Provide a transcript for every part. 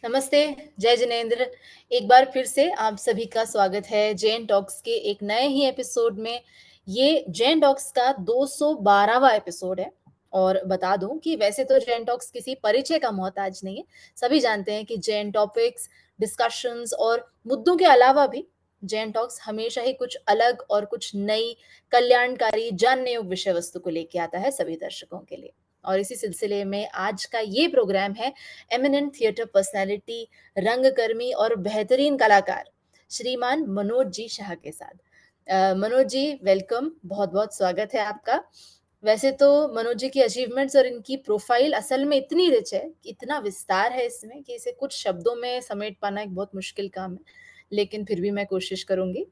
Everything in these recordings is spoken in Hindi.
नमस्ते, जय जिनेंद्र। एक बार फिर से आप सभी का स्वागत है जैन टॉक्स के एक नए ही एपिसोड में। ये जैन टॉक्स का 212वां एपिसोड है और बता दूं कि वैसे तो जैन टॉक्स किसी परिचय का मोहताज नहीं है। सभी जानते हैं कि जैन टॉपिक्स, डिस्कशंस और मुद्दों के अलावा भी जैन टॉक्स हमेशा ही कुछ अलग और कुछ नई, कल्याणकारी, जानने योग्य विषय वस्तु को लेके आता है सभी दर्शकों के लिए। और इसी सिलसिले में आज का ये प्रोग्राम है एमिनेंट थिएटर पर्सनालिटी, रंगकर्मी और बेहतरीन कलाकार श्रीमान मनोज जी शाह के साथ। मनोज जी वेलकम, बहुत-बहुत स्वागत है आपका। वैसे तो मनोज जी की अचीवमेंट्स और इनकी प्रोफाइल असल में इतनी रिच है, इतना विस्तार है इसमें कि इसे कुछ शब्दों में समेट पाना एक बहुत मुश्किल काम है, लेकिन फिर भी मैं कोशिश करूँगी।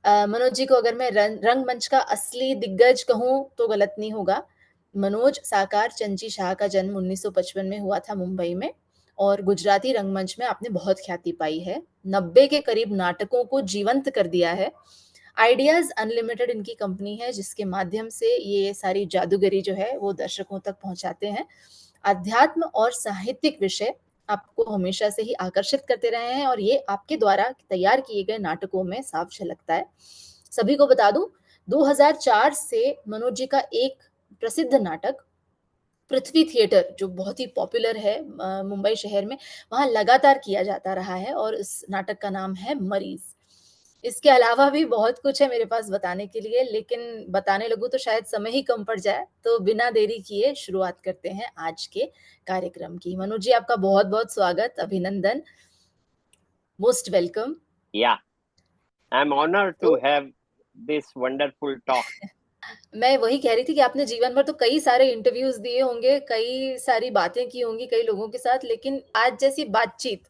मनोज जी को अगर मैं रंगमंच का असली दिग्गज कहूँ तो गलत नहीं होगा। मनोज साकार चंची शाह का जन्म 1955 में हुआ था मुंबई में और गुजराती रंगमंच में आपने बहुत ख्याति पाई है। 90 के करीब नाटकों को जीवंत कर दिया है। आइडियाज़ अनलिमिटेड इनकी कंपनी है जिसके माध्यम से ये सारी जादूगरी जो है वो दर्शकों तक पहुँचाते हैं। अध्यात्म और साहित्यिक विषय आपको हमेशा से ही आकर्षित करते रहे हैं और ये आपके द्वारा तैयार किए गए नाटकों में साफ झलकता है। सभी को बता दूं, 2004 से मनोज जी का एक प्रसिद्ध नाटक पृथ्वी थिएटर जो बहुत ही पॉपुलर है मुंबई शहर में, वहाँ लगातार किया जाता रहा है और इस नाटक का नाम है मरीज़। इसके अलावा भी बहुत कुछ है मेरे पास बताने के लिए, लेकिन बताने लगूँ तो शायद समय ही कम पड़ जाए, तो बिना देरी किए शुरुआत करते हैं आज के कार्यक्रम की। मनोज जी आपका बहुत-बहुत स्वागत, अभिनंदन, most welcome. Yeah, I'm honored तो to have this wonderful talk. मैं वही कह रही थी कि आपने जीवन भर तो कई सारे इंटरव्यूज़ दिए होंगे, कई सारी बातें की होंगी कई लोगों के साथ, लेकिन आज जैसी बातचीत,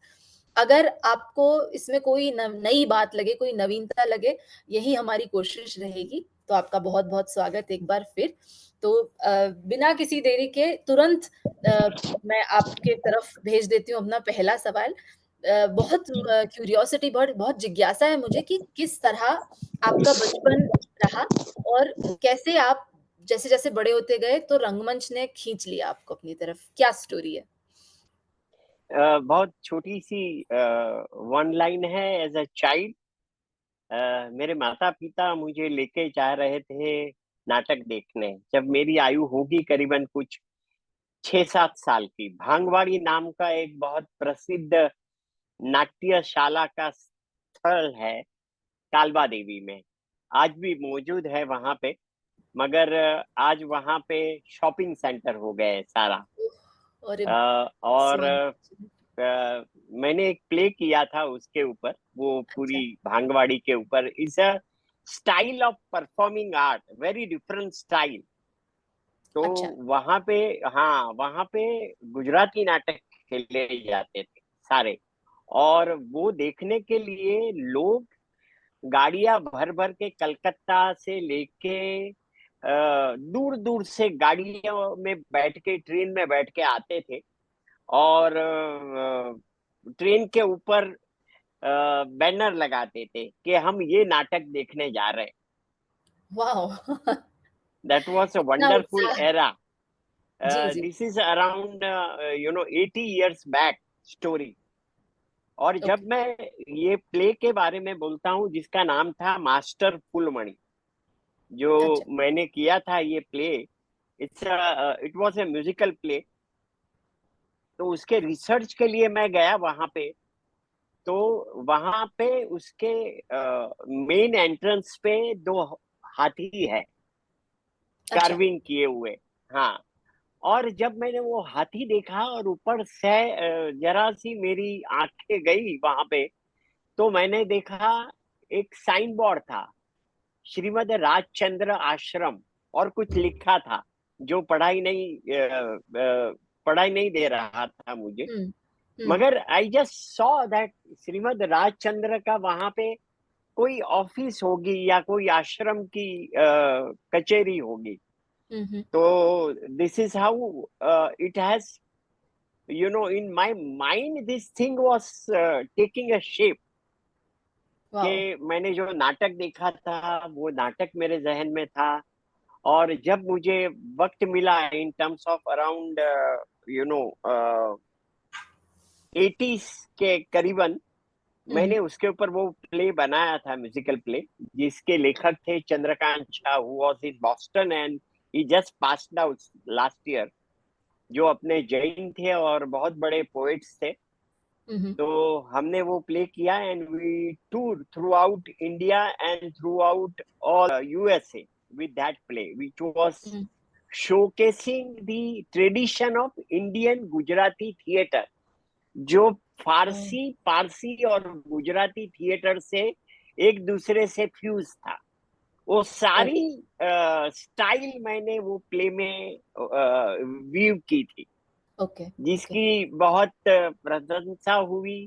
अगर आपको इसमें कोई नई बात लगे, कोई नवीनता लगे, यही हमारी कोशिश रहेगी। तो आपका बहुत-बहुत स्वागत एक बार फिर। तो बिना किसी देरी के तुरंत मैं आपके तरफ भेज देती हूँ अपना पहला सवाल। बहुत क्यूरियोसिटी बहुत बहुत जिज्ञासा है मुझे कि किस तरह आपका बचपन रहा और कैसे आप जैसे-जैसे बड़े होते गए तो रंगमंच ने खींच लिया आपको अपनी तरफ? क्या स्टोरी है? बहुत छोटी सी वन लाइन है। एज अ चाइल्ड मेरे माता पिता मुझे लेके जा रहे थे नाटक देखने। जब मेरी आयु होगी करीबन कुछ 6-7 साल की, भांगवाड़ी नाम का एक बहुत प्रसिद्ध नाट्यशाला का स्थल है कालबा देवी में, आज भी मौजूद है वहां पे। मगर आज वहां पे शॉपिंग सेंटर हो गए है सारा। अरे और स्वामी मैंने एक प्ले किया था उसके ऊपर, वो पूरी अच्छा, भांगवाड़ी के ऊपर। Is a style of performing art, very different style. तो अच्छा, वहां पे, हाँ, वहां पे गुजराती नाटक खेले जाते थे सारे। और वो देखने के लिए लोग गाड़ियां भर भर के कलकत्ता से लेके दूर दूर से गाड़ियों में बैठ के, ट्रेन में बैठ के आते थे। और ट्रेन के ऊपर बैनर लगाते थे कि हम ये नाटक देखने जा रहे हैं। वॉव! दैट वाज अ इतना वंडरफुल उत्साह एरा। जी, जी, this is around 80 years back story. और जब ओके, मैं ये प्ले के बारे में बोलता हूँ जिसका नाम था मास्टर फुलमणि, जो अच्छा, मैंने किया था ये play, it was a musical play. तो उसके रिसर्च के लिए मैं गया वहां पे। तो वहां पे उसके मेन एंट्रेंस पे दो हाथी है, अच्छा, कार्विंग किए हुए। हाँ। और जब मैंने वो हाथी देखा और ऊपर से जरा सी मेरी आंखें गई वहां पे, तो मैंने देखा एक साइन बोर्ड था, श्रीमद राजचंद्र आश्रम, और कुछ लिखा था जो पढ़ाई नहीं दे रहा था मुझे। हुँ, हुँ, मगर I just saw that Shrimad Rajchandra का वहां पे कोई ऑफिस होगी या कोई आश्रम की कचेरी होगी। हुँ, हुँ, तो this is how it has, in my mind this thing was taking a shape. Wow! कि मैंने जो नाटक देखा था वो नाटक मेरे जहन में था। और जब मुझे वक्त मिला in terms of around, you know 80s के करीबन हुँ, मैंने उसके ऊपर वो प्ले बनाया था, म्यूजिकल प्ले, जिसके लेखक थे Chandrakant Jha, who was in Boston and he just passed out last year, जो अपने जैन थे और बहुत बड़े पोएट्स थे। हुँ, हुँ, तो हमने वो प्ले किया and we tour throughout India and throughout all USA with that play, which was hmm, showcasing the tradition of Indian Gujarati theater, जो ओह! फारसी पारसी और गुजराती थिएटर से एक दूसरे से फ्यूज था। वो सारी ओके, स्टाइल मैंने वो प्ले में वीव की थी, ओके, ओके। जिसकी बहुत प्रशंसा हुई।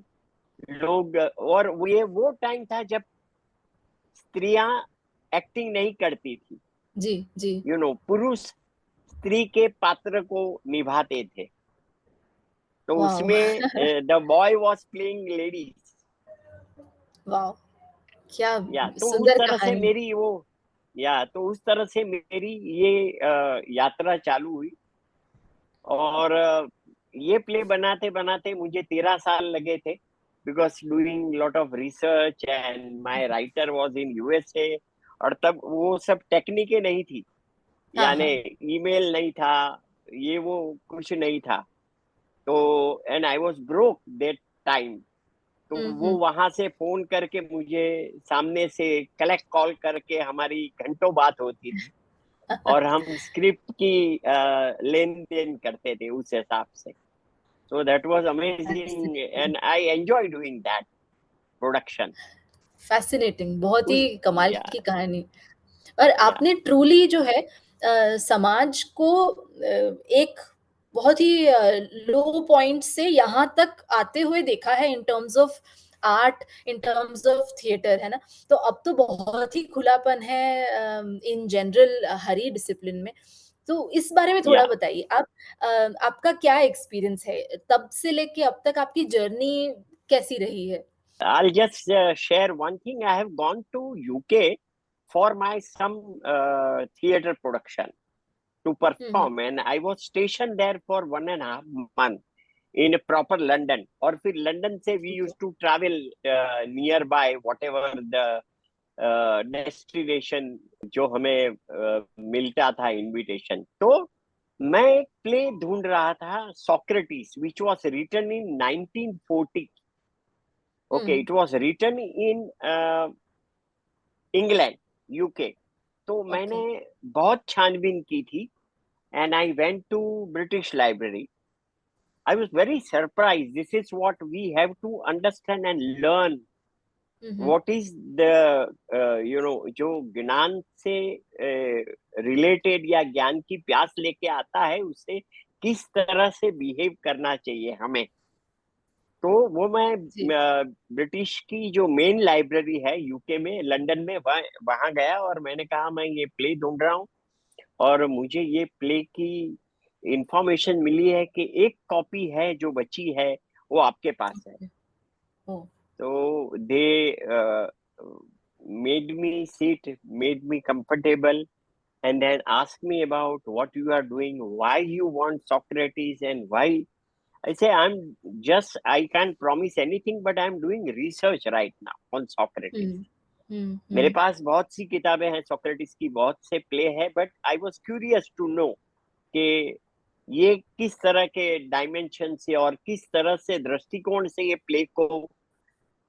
लोग, और वो टाइम था जब स्त्रियां एक्टिंग नहीं करती थी, जी, जी। पुरुष स्त्री के पात्र को निभाते थे। तो वॉव! उसमें the boy was playing ladies. Wow! क्या या तो उस सुंदर तरह से कहानी। मेरी वो या तो उस तरह से मेरी ये यात्रा चालू हुई। और ये प्ले बनाते बनाते मुझे 13 साल लगे थे, because doing lot of research and my writer was in USA. और तब वो सब टेक्निकें नहीं थी, हाँ, यानी हाँ। ईमेल नहीं था, ये वो कुछ नहीं था। तो and I was broke that time. तो हुँ, वो हुँ। वहां से फोन करके मुझे सामने से कलेक्ट कॉल करके हमारी घंटों बात होती थी, और हम स्क्रिप्ट की लेन देन करते थे उस हिसाब से। सो that was amazing fascinating, and I enjoy doing that production. Fascinating, बहुत उस ही कमाल या की कहानी। और या आपने ट्रूली जो है समाज को एक बहुत ही लो पॉइंट से यहाँ तक आते हुए देखा है in terms of art, in terms of theatre, है ना? तो अब तो बहुत ही खुलापन है in general her he discipline में। तो इस बारे में या थोड़ा बताइए। अ, आपका क्या एक्सपीरियंस है? तब से लेके अब तक आपकी जर्नी कैसी रही है? I'll just share one thing. I have gone to UK for my some theater production to hmm, hmm. perform, and I was stationed there for 1.5 month in a proper London. और फिर लंदन से we ठीक है। used to travel nearby whatever the destination जो हमें मिलता था इनविटेशन। तो मैं एक प्ले ढूंढ रहा था, Socrates, which was written in 1940। Okay, hmm, it was written in England, UK. तो मैंने ओके। बहुत छानबीन की थी and I went to British library. I was very surprise, this is what we have to understand and learn. Hmm, hmm. What is the जो ज्ञान से रिलेटेड या ज्ञान की प्यास लेके आता है, उससे किस तरह से बिहेव करना चाहिए हमें। तो वो मैं जी। ब्रिटिश की जो मेन लाइब्रेरी है यूके में, लंदन में, वहां गया और मैंने कहा मैं ये प्ले ढूंढ रहा हूँ, और मुझे ये प्ले की इंफॉर्मेशन मिली है कि एक कॉपी है जो बची है, वो आपके पास है। Okay, oh! So they made me sit, made me comfortable, and then asked me about what you are doing, why you want Socrates, and why. I say I can't promise anything, but I'm doing research right now on Socrates. हुँ, हुँ, मेरे हुँ, पास बहुत सी किताबें हैं सोक्रेटिस की, बहुत से प्ले है, but I was curious to know कि ये किस तरह के डायमेंशन से और किस तरह से दृष्टिकोण से ये प्ले को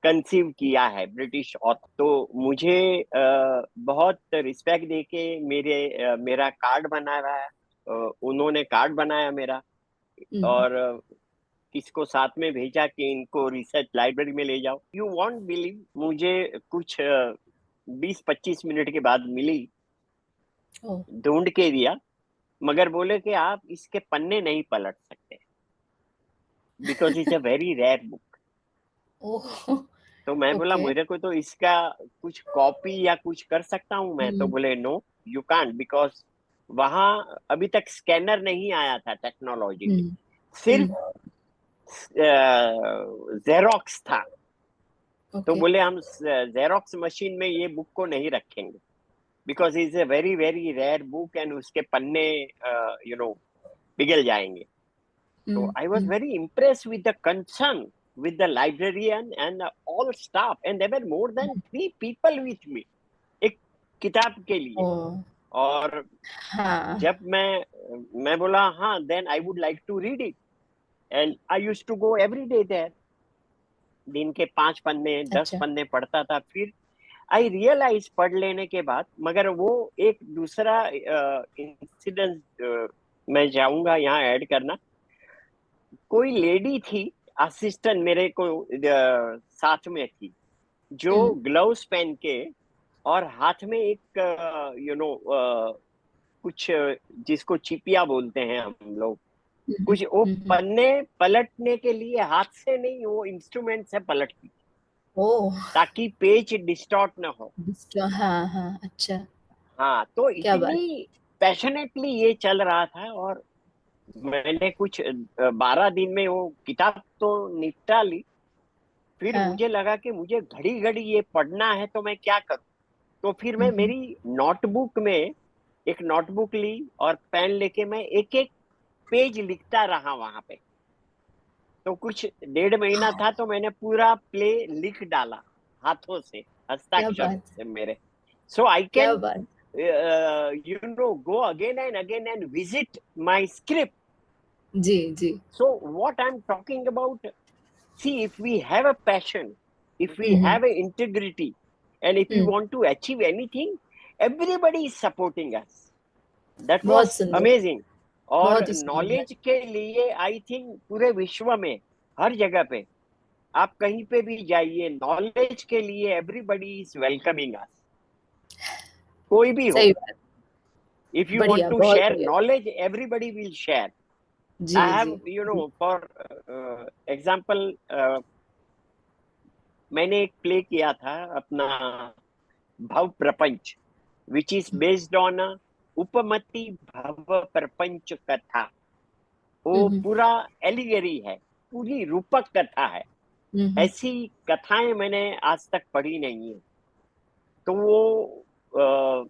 कंसीव किया है ब्रिटिश। और तो मुझे बहुत रिस्पेक्ट देके मेरा कार्ड बनाया, उन्होंने कार्ड बनाया मेरा, हुँ, और किसको साथ में भेजा कि इनको रिसर्च लाइब्रेरी में ले जाओ। यू वॉन्ट बिलीव, मुझे कुछ 20-25 मिनट के बाद मिली, ओह! ढूंढ के दिया, मगर बोले कि आप इसके पन्ने नहीं पलट सकते, because it's a very rare book. Oh! तो मैं बोला ओके। मेरे को तो इसका कुछ कॉपी या कुछ कर सकता हूँ मैं, तो हुँ, बोले नो, यू कांट, बिकॉज वहां अभी तक स्कैनर नहीं आया था टेक्नोलॉजी में, हुँ, सिर्फ हुँ, जेरोक्स था। तो ओके, बोले हम जेरोक्स मशीन में ये बुक को नहीं रखेंगे, because is a very very rare book and उसके पन्ने यू नो पिघल जाएंगे। So hmm, I was hmm. very impressed with the concern with the librarian and all staff, and there were more than 3 people with me एक किताब के लिए। ओह! और हाँ, जब मैं बोला हाँ, then I would like to read it, and I used to go every day there। दिन के 5 पन्ने 10 अच्छा। पन्ने पढ़ता था। फिर आई रियलाइज पढ़ लेने के बाद, मगर वो एक दूसरा इंसिडेंट मैं चाहूंगा यहाँ ऐड करना। कोई लेडी थी, असिस्टेंट मेरे को साथ में थी, जो हुँ, ग्लव्स पहन के और हाथ में एक कुछ जिसको चिपिया बोलते हैं हम लोग, हुँ, हुँ, कुछ वो हुँ, हुँ। पन्ने पलटने के लिए हाथ से नहीं, वो इंस्ट्रूमेंट से पलटती ओह! ताकि पेज डिस्टॉर्ट ना हो। हाँ, हाँ, अच्छा, हाँ, तो क्या बात! इतनी पैशनेटली ये चल रहा था। और मैंने कुछ 12 दिन में वो किताब तो निपटा ली। फिर हाँ। मुझे लगा कि मुझे घड़ी घड़ी ये पढ़ना है, तो मैं क्या करूं। तो फिर हुँ, मैं हुँ। मेरी नोटबुक में एक नोटबुक ली और पेन लेके मैं एक एक पेज लिखता रहा वहां पे। तो कुछ 1.5 महीना था, तो मैंने पूरा प्ले लिख डाला हाथों से, क्या हस्ताक्षर बात! से मेरे। सो आई क्या कैन बात! go again and visit my script. Ji, ji. So what I'm talking about, see, if we have a passion, if we hmm, hmm. have a integrity, and if we hmm, want to achieve anything, everybody is supporting us. That बहुत was सुंदर, amazing। और बहुत ही सुंदर। नॉलेज के लिए आई थिंक पूरे विश्व में हर जगह पे आप कहीं पे भी जाइए, नॉलेज के लिए एवरीबडी इज वेलकमिंग अस, कोई भी हो। सही बात, इफ यू वांट बढ़िया, टू बहुत शेयर बढ़िया। Knowledge, everybody will share. जी, आई जी, हैव जी। फॉर एग्जांपल, मैंने एक प्ले किया था अपना भव प्रपंच, विच इज बेस्ड ऑन उपमति भव प्रपंच कथा। हुँ, वो हुँ। पूरा एलिगरी है, पूरी रूपक कथा है। हुँ, हुँ। ऐसी कथाएं मैंने आज तक पढ़ी नहीं है। तो वो अ,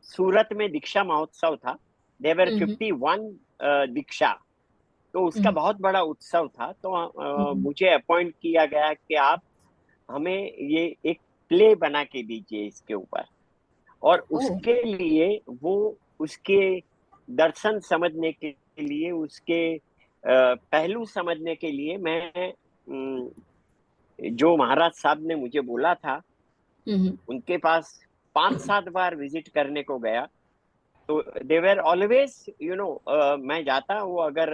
सूरत में दीक्षा महोत्सव था। देवर हुँ, हुँ। 51 दीक्षा, तो हुँ, उसका बहुत बड़ा उत्सव था। तो हुँ। मुझे अपॉइंट किया गया कि आप हमें ये एक प्ले बना के दीजिए इसके ऊपर। और ओह! उसके लिए वो उसके दर्शन समझने के लिए, उसके पहलू समझने के लिए मैं जो महाराज साहब ने मुझे बोला था हुँ, हुँ। उनके पास 5-7 बार विजिट करने को गया। तो देवर ऑलवेज मैं जाता, वो अगर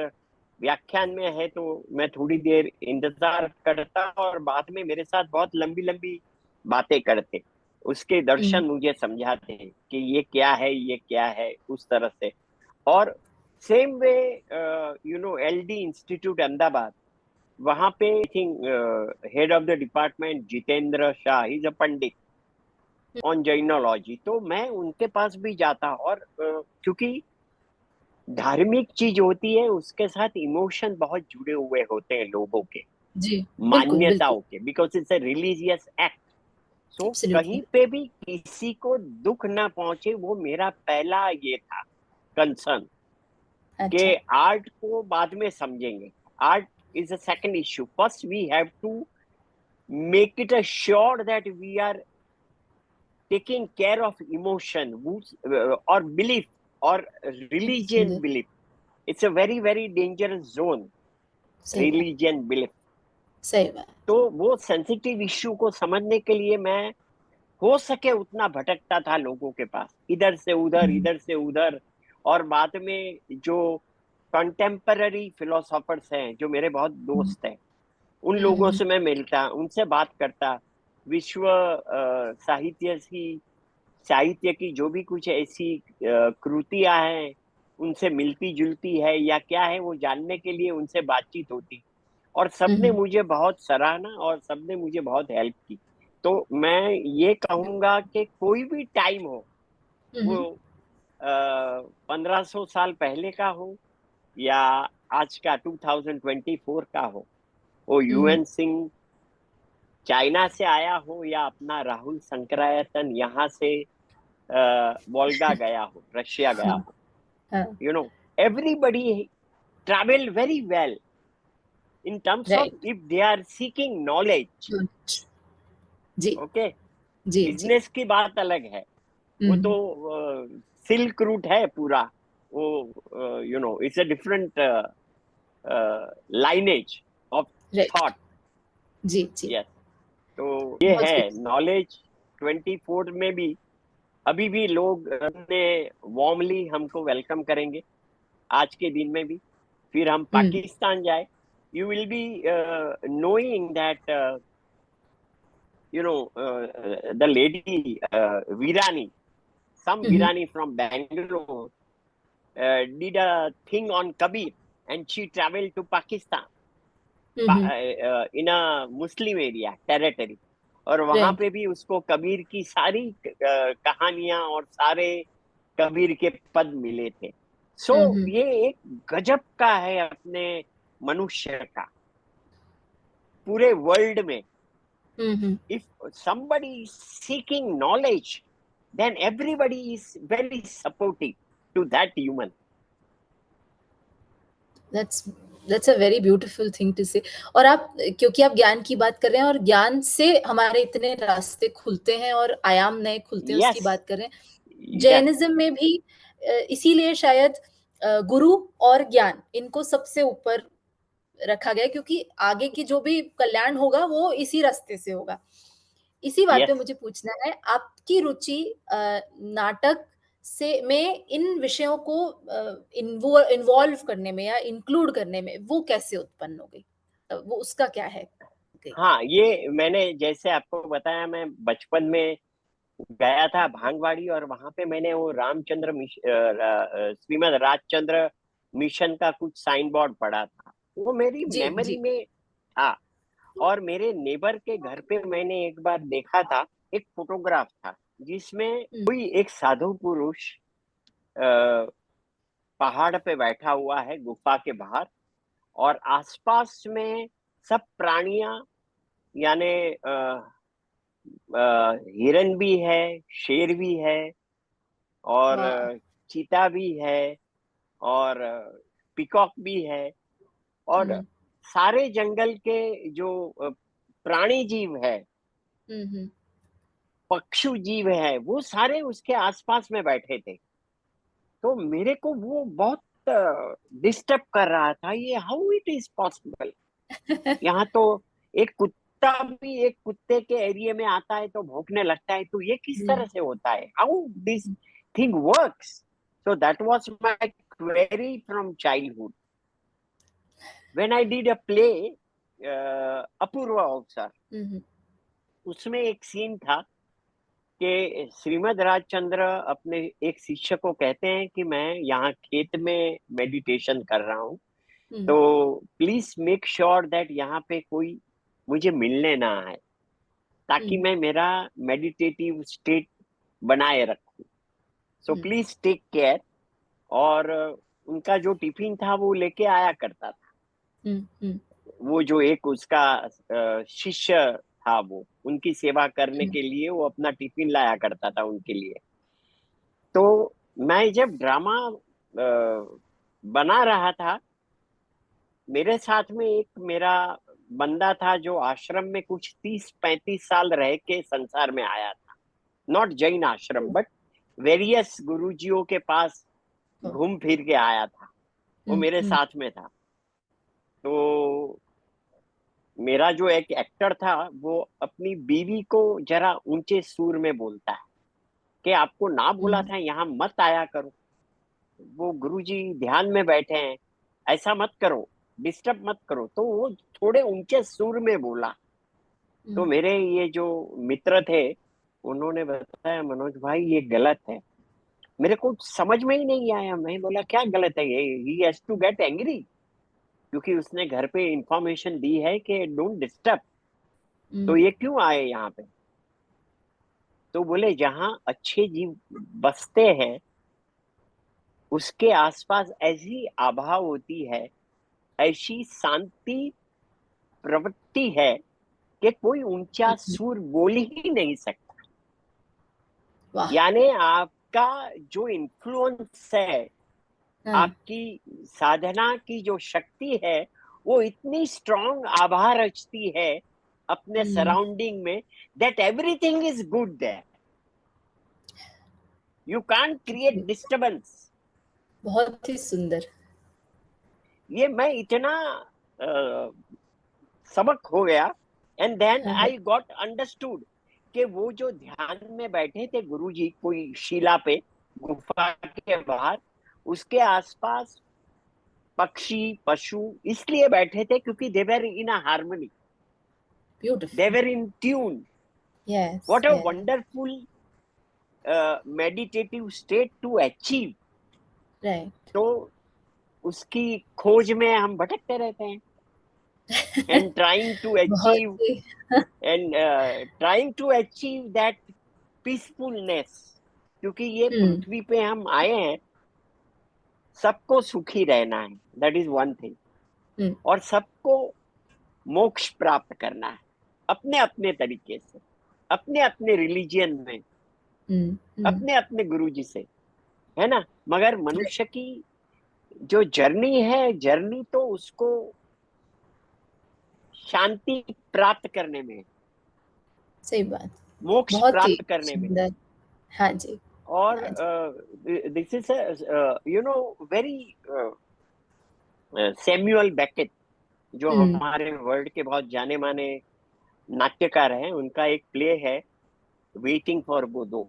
व्याख्यान में है तो मैं थोड़ी देर इंतजार करता, और बाद में मेरे साथ बहुत लंबी लंबी बातें करते, उसके हुँ, दर्शन मुझे समझाते कि ये क्या है, ये क्या है, उस तरह से। और same way LD institute Ahmedabad, वहां पे I think head of the department Jitendra Shah is a pandit on Jainology, तो मैं उनके पास भी जाता। और क्योंकि धार्मिक चीज होती है, उसके साथ इमोशन बहुत जुड़े हुए होते हैं लोगों के, जी, बिल्कुल, बिल्कुल, मान्यताओं के, because it's a religious act. So absolutely. कहीं पे भी किसी को दुख ना पहुंचे, वो मेरा पहला ये था कंसर्न, अच्छा। कि आर्ट को बाद में समझेंगे। Art is a second issue, first we have to make it a sure that we are taking care of emotion, or belief, or बहुत religion सुंदर, belief. It's a very very dangerous zone, सही बात, religion belief। सही बात। तो वो सेंसिटिव इश्यू को समझने के लिए मैं हो सके उतना भटकता था लोगों के पास, इधर से उधर, हुँ, इधर से उधर। और बाद में जो कंटेम्पररी फिलोसोफर्स हैं, जो मेरे बहुत हुँ, दोस्त हैं, उन हुँ, लोगों हुँ, से मैं मिलता, उनसे बात करता। विश्व साहित्य की साहित्य की जो भी कुछ ऐसी कृतियां हैं, उनसे मिलती जुलती है या क्या है, वो जानने के लिए उनसे बातचीत होती। और हुँ, सबने हुँ, मुझे बहुत सराहना, और सबने मुझे बहुत हेल्प की। तो मैं ये कहूंगा कि कोई भी टाइम हो, हुँ, वो हुँ, 1500 साल पहले का हो या आज का 2024 का हो, वो हुँ, हुँ। यूएन सिंह चाइना से आया हो या अपना राहुल संकरायतन यहाँ से वोल्गा गया हो, रशिया गया हाँ, हो, हाँ। You know everybody travel very well in terms of right. if they are seeking knowledge. जी, ओके, जी, जी। बिजनेस की बात अलग है, वो तो हुँ, सिल्क रूट है पूरा, वो you know it's a different lineage of right. Thought. जी, जी। यस, तो ये बहुत है खूब। नॉलेज. 24 में भी अभी भी लोग अपने वार्मली हमको वेलकम करेंगे, आज के दिन में भी. फिर हम हुँ, पाकिस्तान जाए, you will be knowing that the lady Virani, some hmm, hmm, Virani from Bangalore did a thing on Kabir, and she traveled to Pakistan hmm, hmm, in a Muslim area territory. और वहां राइट। पे भी उसको कबीर की सारी कहानियां और सारे कबीर के पद मिले थे. सो हुँ, हुँ, ये एक गजब का है अपने मनुष्य का, पूरे वर्ल्ड में. हुँ, हुँ। If somebody is seeking knowledge, then everybody is very supportive to that human. That's that's a very beautiful thing to say. और आप, क्योंकि आप ज्ञान की बात कर रहे हैं और ज्ञान से हमारे इतने रास्ते खुलते हैं और आयाम नए खुलते हैं, उसकी Yes, बात कर रहे हैं। yes, जैनिज़्म में भी इसीलिए शायद गुरु और ज्ञान इनको सबसे ऊपर रखा गया है, क्योंकि आगे की जो भी कल्याण होगा वो इसी रास्ते से होगा। इसी बात पे yes. मुझे पूछना है, आपकी रुचि नाटक से में इन विषयों को इन्वॉल्व करने में या इंक्लूड करने में वो कैसे उत्पन्न हो गई? वो उसका क्या है? गई? हाँ, ये मैंने जैसे आपको बताया, मैं बचपन में गया था भांगवाड़ी, और वहां पे मैंने वो श्रीमद राजचंद्र मिशन का कुछ साइन बोर्ड पढ़ा था, वो मेरी जी, मेमोरी जी। में था. और मेरे नेबर के घर पे मैंने एक बार देखा था, एक फोटोग्राफ था जिसमें हुँ, कोई एक साधु पुरुष अ, पहाड़ पे बैठा हुआ है गुफा के बाहर, और आसपास में सब प्राणियां, यानी हिरन भी है, शेर भी है, और वाह! चीता भी है, और पिकॉक भी है, और हुँ, सारे जंगल के जो प्राणी जीव है, हुँ, हुँ, पक्षु जीव है, वो सारे उसके आसपास में बैठे थे. तो मेरे को वो बहुत डिस्टर्ब कर रहा था, ये हाउ इट इज पॉसिबल. यहाँ तो एक कुत्ता भी एक कुत्ते के एरिया में आता है तो भौंकने लगता है, तो ये किस हुँ, तरह से होता है, how this thing works. So that was my query from childhood when I did a play Apurva Avsar. Hmm, हुँ, उसमें एक सीन था कि श्रीमद राजचंद्र अपने एक शिष्य को कहते हैं कि मैं यहाँ खेत में मेडिटेशन कर रहा हूँ, हुँ, तो प्लीज मेक श्योर दैट यहाँ पे कोई मुझे मिलने ना आए, ताकि हुँ, मैं मेरा मेडिटेटिव स्टेट बनाए रखूं. सो हुँ, प्लीज टेक केयर. और उनका जो टिफिन था वो लेके आया करता था, हुँ, हुँ, वो जो एक उसका शिष्य था, वो उनकी सेवा करने हुँ, के लिए वो अपना टिफिन लाया करता था उनके लिए. तो मैं जब ड्रामा बना रहा था, मेरे साथ में एक मेरा बंदा था जो आश्रम में कुछ 30-35 साल रह के संसार में आया था. नॉट जैन आश्रम, बट वेरियस गुरुजियों के पास ओह! घूम फिर के आया था, वो हुँ, मेरे हुँ, साथ में था. तो मेरा जो एक एक्टर था, वो अपनी बीवी को जरा ऊंचे सुर में बोलता है कि आपको ना बोला हुँ, था यहाँ मत आया करो, वो गुरुजी ध्यान में बैठे हैं, ऐसा मत करो, डिस्टर्ब मत करो. तो वो थोड़े ऊंचे सुर में बोला. तो हुँ, मेरे ये जो मित्र थे, उन्होंने बताया मनोज भाई ये गलत है. मेरे को समझ में ही नहीं आया, मैं बोला क्या गलत है, ये ही हैज टू गेट एंग्री, क्योंकि उसने घर पे इंफॉर्मेशन दी है कि डोंट डिस्टर्ब, तो हुँ, ये क्यों आए यहाँ पे. तो बोले जहाँ अच्छे जीव बसते हैं उसके आसपास ऐसी आभा होती है, ऐसी शांति प्रवृत्ति है कि कोई ऊंचा हुँ, हुँ, सुर बोल ही नहीं सकता. वाह! यानी आपका जो इन्फ्लुएंस है हाँ। आपकी साधना की जो शक्ति है वो इतनी स्ट्रांग आभा रचती है अपने हुँ, सराउंडिंग में, that everything is good there, you can't create जी, डिस्टरबेंस। बहुत ही सुंदर। ये मैं इतना अ, सबक हो गया, एंड देन हाँ, हाँ। आई गॉट अंडरस्टूड कि वो जो ध्यान में बैठे थे गुरुजी कोई शिला पे, गुफा के बाहर, उसके आसपास पक्षी पशु इसलिए बैठे थे क्योंकि they were in a harmony, they beautiful. Were in tune. Yes, what a yes. Wonderful meditative state to achieve. Right. तो उसकी खोज में हम भटकते रहते हैं, एंड ट्राइंग टू बहुत अचीव, ही and trying to achieve that peacefulness. क्योंकि ये हुँ, पृथ्वी पे हम आए हैं सबको सुखी रहना है, दैट इज वन थिंग, हुँ, और सबको मोक्ष प्राप्त करना है अपने अपने तरीके से, अपने अपने रिलीजियन में, हुँ, हुँ। अपने अपने गुरु जी से, है ना। मगर मनुष्य की जो जर्नी है, जर्नी तो उसको शांति प्राप्त करने में, सही बात। मोक्ष बहुत ही प्राप्त करने में। सुंदर। हाँ जी, और हाँ जी। This is you know very Samuel Beckett, जो हुँ, हमारे वर्ल्ड के बहुत जाने माने नाट्यकार हैं, उनका एक प्ले है वेटिंग फॉर गोदो।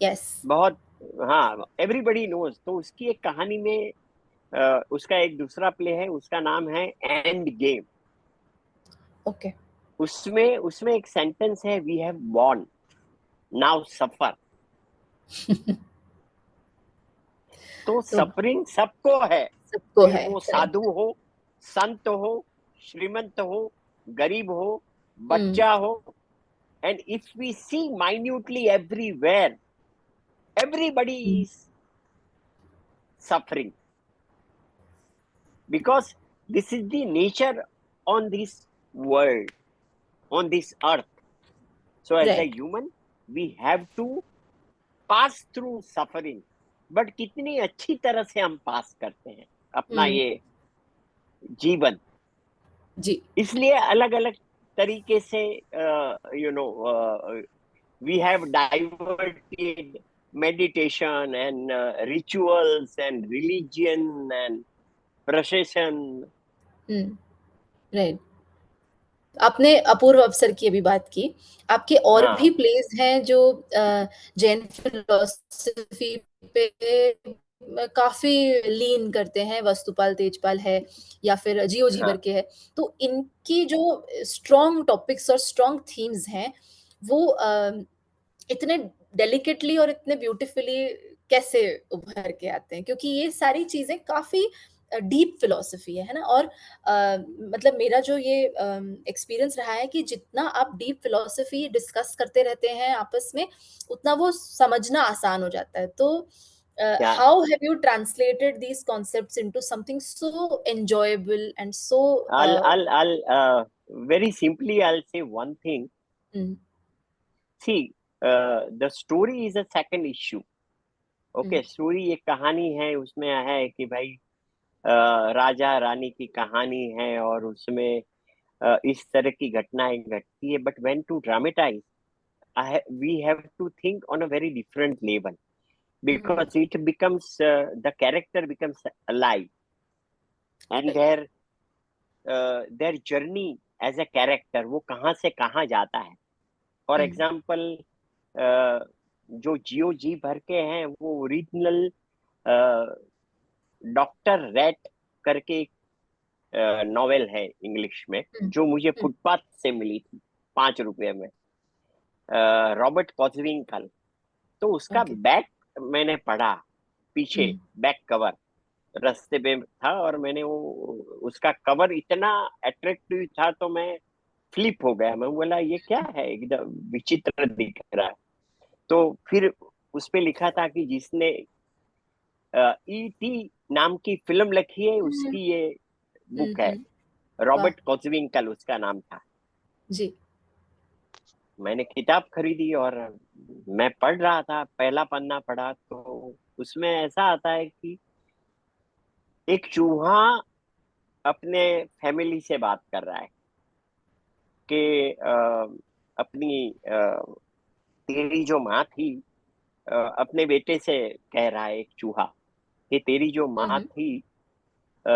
यस। बहुत, हाँ, एवरीबडी नोज। तो उसकी एक कहानी में उसका एक दूसरा प्ले है, उसका नाम है एंड गेम। ओके। उसमें उसमें एक सेंटेंस है, वी हैव बॉर्न नाउ सफर। तो तो सफरिंग सबको है, सबको फिर है, वो साधु करेक्ट। हो, संत हो, श्रीमंत हो, गरीब हो, हुँ, बच्चा हो, and if we see minutely everywhere, everybody hmm, is suffering, because this is the nature on this world, on this earth. So as a right. human we have to pass through suffering, but कितनी अच्छी तरह से हम पास करते हैं अपना हुँ, ये जीवन। जी, इसलिए अलग अलग तरीके से you know we have diverted meditation and rituals and religion and procession. Hmm, right. आपने अपूर्व अवसर की अभी बात की। आपके और भी हाँ, प्लेस हैं जो जैन फिलॉसफी पे काफ़ी लीन करते हैं, वस्तुपाल तेजपाल है या फिर जियो हाँ, जीवर के हैं। तो इनकी जो स्ट्रॉन्ग टॉपिक्स और स्ट्रॉन्ग थीम्स हैं, वो इतने डेलिकेटली और इतने ब्यूटीफुली कैसे उभर के आते हैं? क्योंकि ये सारी चीज़ें काफ़ी डीप फिलॉसफी है ना? और मतलब मेरा जो ये एक्सपीरियंस रहा है कि जितना आप डीप फिलॉसफी डिस्कस करते रहते हैं आपस में, उतना वो समझना आसान हो जाता है। तो क्या, how have you translated these concepts into something so enjoyable and so I'll very simply I'll say one thing. Hmm, See, the story is a second issue. Hmm, Okay, story एक कहानी है, उसमें है कि भाई राजा रानी की कहानी है, और उसमें इस तरह की घटनाएं घटती है, but when to dramatize, we have to think on a very different level, hmm, because it becomes the character becomes alive, and right. their journey as a character वो कहाँ से कहाँ जाता है। फॉर हुँ, एग्जाम्पल, जो जियो जी भर के हैं वो ओरिजिनल डॉक्टर रैट करके एक नॉवेल है इंग्लिश में, हुँ, जो मुझे हुँ, फुटपाथ से मिली थी 5 रुपए में, रॉबर्ट कॉजविंकल। तो उसका ओके। बैक मैंने पढ़ा, पीछे हुँ, बैक कवर रास्ते पे था, और मैंने वो उसका कवर इतना अट्रैक्टिव था, तो मैं फ्लिप हो गया। मैं बोला ये क्या है, एकदम विचित्र दिख रहा है। तो फिर उस पे लिखा था कि जिसने ईटी नाम की फिल्म लिखी है हुँ, उसकी ये हुँ, बुक है, हुँ, वाह! रॉबर्ट कॉजविंकल उसका नाम था। जी। मैंने किताब खरीदी और मैं पढ़ रहा था, पहला पन्ना पढ़ा तो उसमें ऐसा आता है कि एक चूहा अपने फैमिली से बात कर रहा है कि अपनी तेरी जो माँ थी, अपने बेटे से कह रहा है एक चूहा कि तेरी जो हुँ, माँ हुँ। थी अ,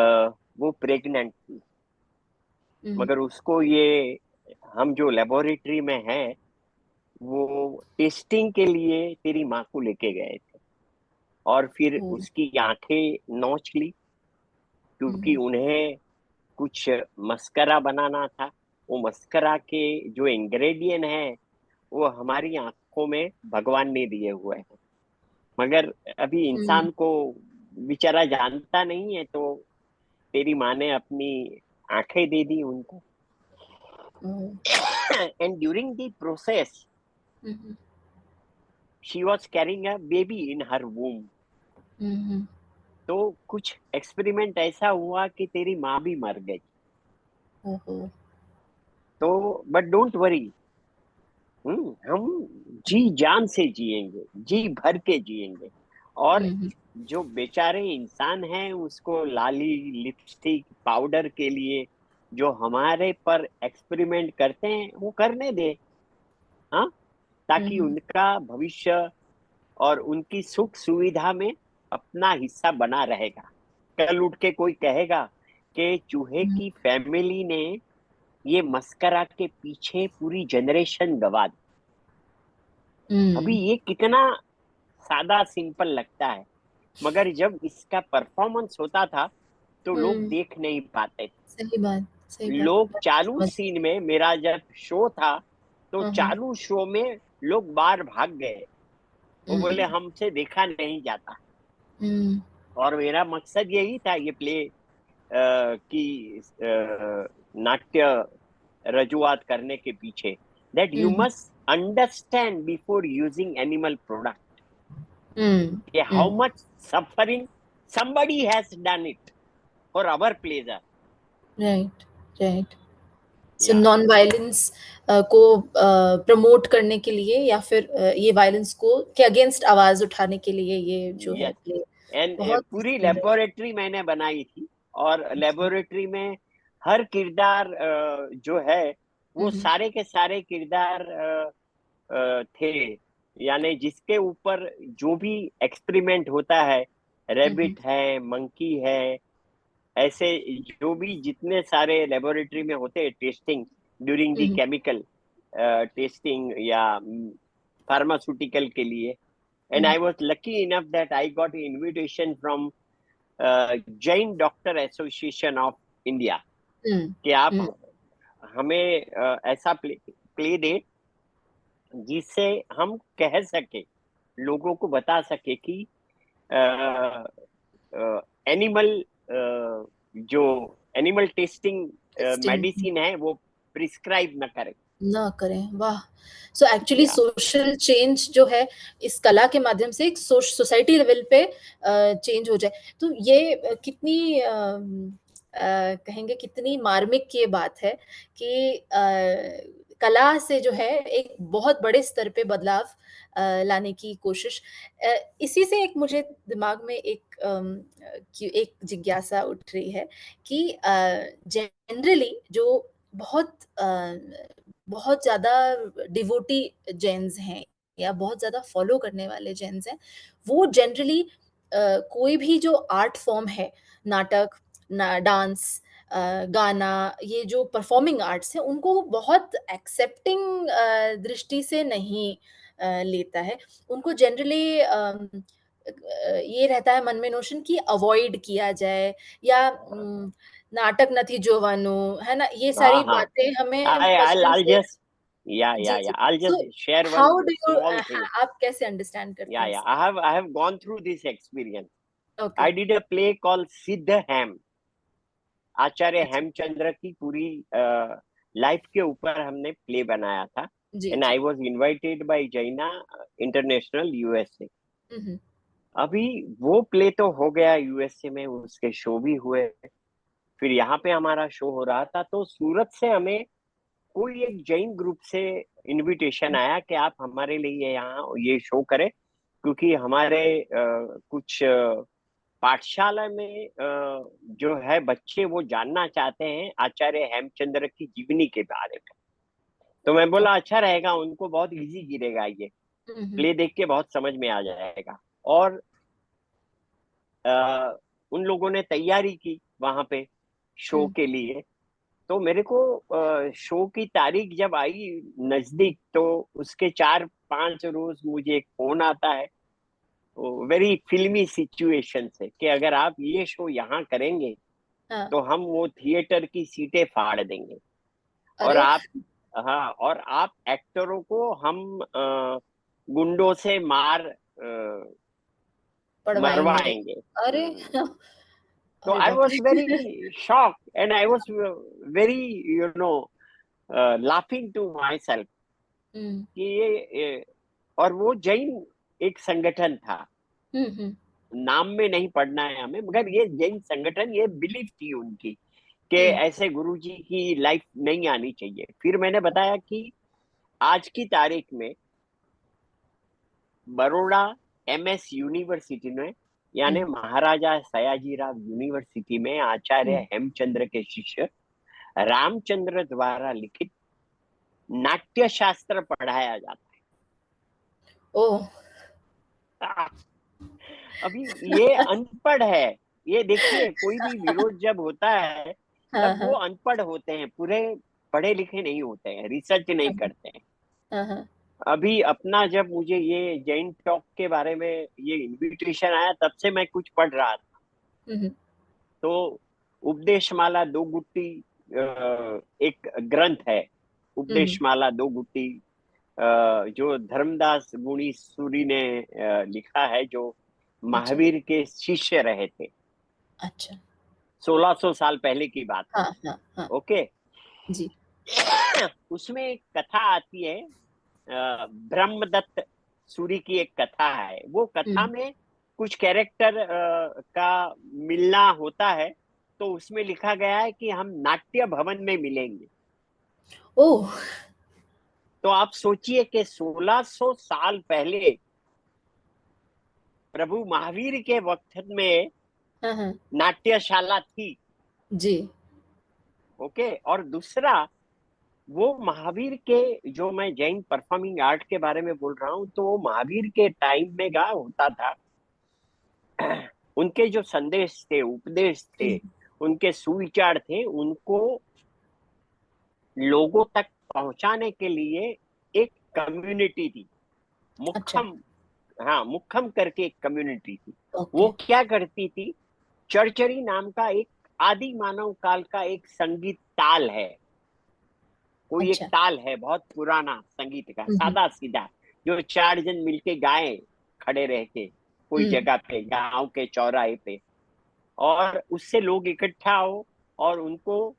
वो प्रेग्नेंट थी, हुँ, हुँ। मगर उसको ये, हम जो लेबोरेटरी में हैं वो टेस्टिंग के लिए तेरी माँ को लेके गए थे, और फिर ओह! उसकी आंखें नोच ली हुँ, क्योंकि हुँ। उन्हें कुछ मस्करा बनाना था। वो मस्करा के जो इंग्रेडिएंट है वो हमारी आंखों में भगवान ने दिए हुए हैं, मगर अभी हुँ, इंसान को बेचारा जानता नहीं है, तो तेरी माँ ने अपनी आंखें दे दी उनको। Oh! And during the process hmm, hmm. She was carrying a baby in her womb. Hmm, hmm. तो कुछ एक्सपेरिमेंट ऐसा हुआ कि तेरी माँ भी मर गई। ओहो! तो बट डोंट वरी, हम जी जान से जिएंगे, जी भर के जिएंगे। और हुँ, हुँ। जो बेचारे इंसान हैं उसको लाली, लिपस्टिक, पाउडर के लिए जो हमारे पर एक्सपेरिमेंट करते हैं वो करने दे। हाँ, हुँ, ताकि हुँ। उनका भविष्य और उनकी सुख सुविधा में अपना हिस्सा बना रहेगा। कल उठ के कोई कहेगा कि चूहे हुँ, की फैमिली ने ये मस्करा के पीछे पूरी जनरेशन गवा दी। अभी हुँ। ये कितना सादा सिंपल लगता है, मगर जब इसका परफॉर्मेंस होता था तो लोग हुँ। देख नहीं पाते थे। सही बात, सही बात। लोग मैं चालू समझ सीन में, मेरा जब शो था तो हाँ, हाँ। चालू शो में लोग बाहर भाग गए। वो बोले हुँ, हमसे देखा नहीं जाता। हुँ, और मेरा मकसद यही था ये प्ले की नाट्य रजूआत करने के पीछे, that hmm, you hmm, must understand before using animal product hmm, कि how hmm. Much suffering somebody has done it for our pleasure. Right, right. So Yeah, non violence को प्रमोट करने के लिए या फिर ये वायलेंस को के अगेंस्ट आवाज़ उठाने के लिए ये जो है yes. प्ले एंड बहुत पूरी सुंदर है। लेबोरेटरी मैंने बनाई थी, और अच्छा। लेबोरेटरी में हर किरदार जो है हुँ, वो हुँ, सारे के सारे किरदार थे, यानी जिसके ऊपर जो भी एक्सपेरिमेंट होता है, हुँ, हुँ, रैबिट है, मंकी है, ऐसे जो भी जितने सारे लेबोरेटरी में होते हैं testing, during hmm, the hmm, chemical testing या फार्मास्यूटिकल के लिए। Hmm, and hmm, I was lucky enough that I got invitation from Jain doctor association of India hmm, कि आप हुँ, हमें ऐसा प्ले दे जिससे हम कह सके, लोगों को बता सके कि एनिमल जो एनिमल टेस्टिंग टेस्टिंग मेडिसिन है वो प्रिस्क्राइब न करे। ना करें, वाह! सो एक्चुअली या सोशल चेंज जो है इस कला के माध्यम से एक सोसाइटी लेवल पे चेंज हो जाए। तो ये कितनी कहेंगे कितनी मार्मिक ये बात है कि कला से जो है एक बहुत बड़े स्तर पे बदलाव लाने की कोशिश इसी से एक मुझे दिमाग में एक जिज्ञासा उठ रही है कि जनरली जो बहुत बहुत ज़्यादा डिवोटी जेन्स हैं या बहुत ज़्यादा फ़ॉलो करने वाले जेन्स हैं, वो जनरली कोई भी जो आर्ट फ़ॉर्म है, नाटक, डांस गाना, ये जो परफ़ॉर्मिंग आर्ट्स हैं, उनको बहुत एक्सेप्टिंग दृष्टि से नहीं लेता है। उनको जनरली ये रहता है मन में नोशन कि अवॉइड किया जाए या नाटक नथी जोવાનું, है ना? ये हाँ सारी हाँ, बातें हमें आई बचपन आई से जस्ट, या जी, जी। I so just share one how do you small thing. हाँ, आप कैसे अंडरस्टैंड करते हैं या इसे? I have gone through this experience. Okay, I did a play called Siddh Haim, आचार्य अच्छा। हेमचंद्र की पूरी लाइफ के ऊपर हमने प्ले बनाया था। जी, एंड आई जी। Was invited by Jaina international USA. Hmm, hmm. अभी वो प्ले तो हो गया यूएसए में, उसके शो भी हुए, फिर यहाँ पे हमारा शो हो रहा था, तो सूरत से हमें कोई एक जैन ग्रुप से इनविटेशन आया कि आप हमारे लिए यहाँ ये शो करें, क्योंकि हमारे कुछ पाठशाला में जो है बच्चे वो जानना चाहते हैं आचार्य हेमचंद्र की जीवनी के बारे में। तो मैं बोला अच्छा रहेगा, उनको बहुत इजी गिरेगा, ये हुँ, हुँ, प्ले देख के बहुत समझ में आ जाएगा। और अ, उन लोगों ने तैयारी की वहां पे शो हुँ, के लिए। तो मेरे को शो की तारीख जब आई नजदीक, तो उसके 4-5 रोज मुझे एक फोन आता है, वेरी फिल्मी सिचुएशन से, कि अगर आप ये शो यहाँ करेंगे हाँ, तो हम वो थिएटर की सीटें फाड़ देंगे, और अरे! आप, हाँ, और आप एक्टरों को हम गुंडों से मार पढ़वाएँगे। मरवाएंगे। अरे! तो अरे आई बाप वॉज रे! Very shock and I was very, you know, laughing to myself hmm, कि ये, और वो जैन एक संगठन था। हुँ, हुँ, नाम में नहीं पढ़ना है हमें, मगर ये जैन संगठन, ये बिलीफ थी उनकी कि हुँ, ऐसे गुरुजी की लाइफ नहीं आनी चाहिए। फिर मैंने बताया कि आज की तारीख में बड़ौदा एमएस यूनिवर्सिटी में, यानी हुँ, महाराजा सयाजीराव यूनिवर्सिटी में, आचार्य हुँ, हेमचंद्र के शिष्य रामचंद्र द्वारा लिखित नाट्य शास्त्र पढ़ाया जाता ओह! है। अभी ये अनपढ़ है। ये देखिए, कोई भी विरोध जब होता है हाँ, तब वो हाँ, अनपढ़ होते हैं, पूरे पढ़े लिखे नहीं होते हैं, रिसर्च नहीं हाँ, करते हैं। हाँ, हाँ, अभी अपना जब मुझे ये जैन टॉक के बारे में ये इनविटेशन आया, तब से मैं कुछ पढ़ रहा था। हुँ, हुँ, तो उपदेशमाला दो गुट्टी एक ग्रंथ है, हुँ, हुँ, उपदेशमाला दो गुट्टी, जो धर्मदास गुणी सूरी ने लिखा है, जो अच्छा, महावीर के शिष्य रहे थे। अच्छा, 1600 साल पहले की बात है। हाँ, हाँ, हाँ, ओके। जी, उसमें एक कथा आती है, ब्रह्मदत्त सूरी की एक कथा है। वो हुँ, कथा में कुछ कैरेक्टर का मिलना होता है। तो उसमें लिखा गया है कि हम नाट्य भवन में मिलेंगे। ओह! तो आप सोचिए कि 1600 साल पहले प्रभु महावीर के वक्त में हाँ, हाँ, नाट्यशाला थी। जी, ओके। और दूसरा, वो महावीर के, जो मैं जैन परफॉर्मिंग आर्ट के बारे में बोल रहा हूँ, तो वो महावीर के टाइम में क्या होता था, उनके जो संदेश थे, उपदेश थे, हुँ, उनके सुविचार थे, उनको लोगों तक पहुंचाने के लिए एक कम्युनिटी थी, अच्छा, मुखम। हाँ, मुखम करके एक कम्युनिटी थी। ओके, वो क्या करती थी, चरचरी नाम का एक आदि मानव काल का एक संगीत ताल है। कोई एक अच्छा, ताल है, बहुत पुराना संगीत का, हुँ, हुँ, सादा सीधा, जो 4 जन मिलके गाए, खड़े रह के कोई हुँ, जगह पे, गांव के चौराहे पे, और उससे लोग इकट्ठा हो, और उनको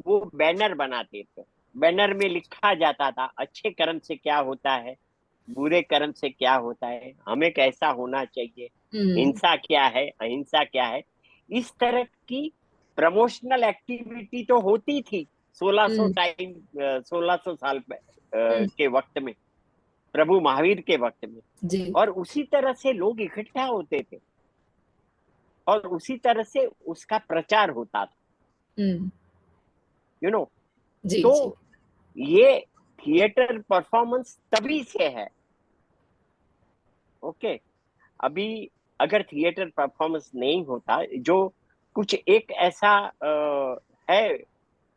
वो बैनर बनाते थे। बैनर में लिखा जाता था अच्छे कर्म से क्या होता है, बुरे कर्म से क्या होता है, हमें कैसा होना चाहिए, हुँ, हिंसा क्या है, अहिंसा क्या है। इस तरह की प्रमोशनल एक्टिविटी तो होती थी 1600 हुँ, टाइम, 1600 साल हुँ, के वक्त में, प्रभु महावीर के वक्त में। जी, और उसी तरह से लोग इकट्ठा होते थे, और उसी तरह से उसका प्रचार होता था, हुँ, यू नो। जी, तो जी, ये थिएटर परफॉर्मेंस तभी से है। ओके। अभी अगर थिएटर परफॉर्मेंस नहीं होता, जो कुछ एक ऐसा है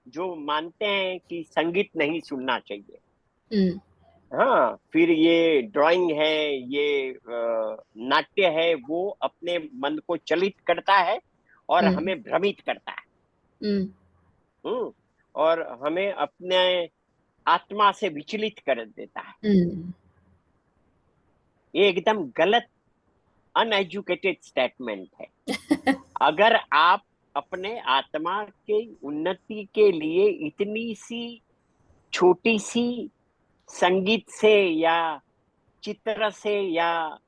जो मानते हैं कि संगीत नहीं सुनना चाहिए, हुँ, हाँ, फिर ये ड्राइंग है, ये नाट्य है, वो अपने मन को चलित करता है और हुँ, हमें भ्रमित करता है। हुँ, हम्म। और हमें अपने आत्मा से विचलित कर देता है। हुँ, ये एकदम गलत, अनएजुकेटेड स्टेटमेंट है। अगर आप अपने आत्मा के उन्नति के लिए इतनी सी छोटी सी संगीत से, या चित्र से, या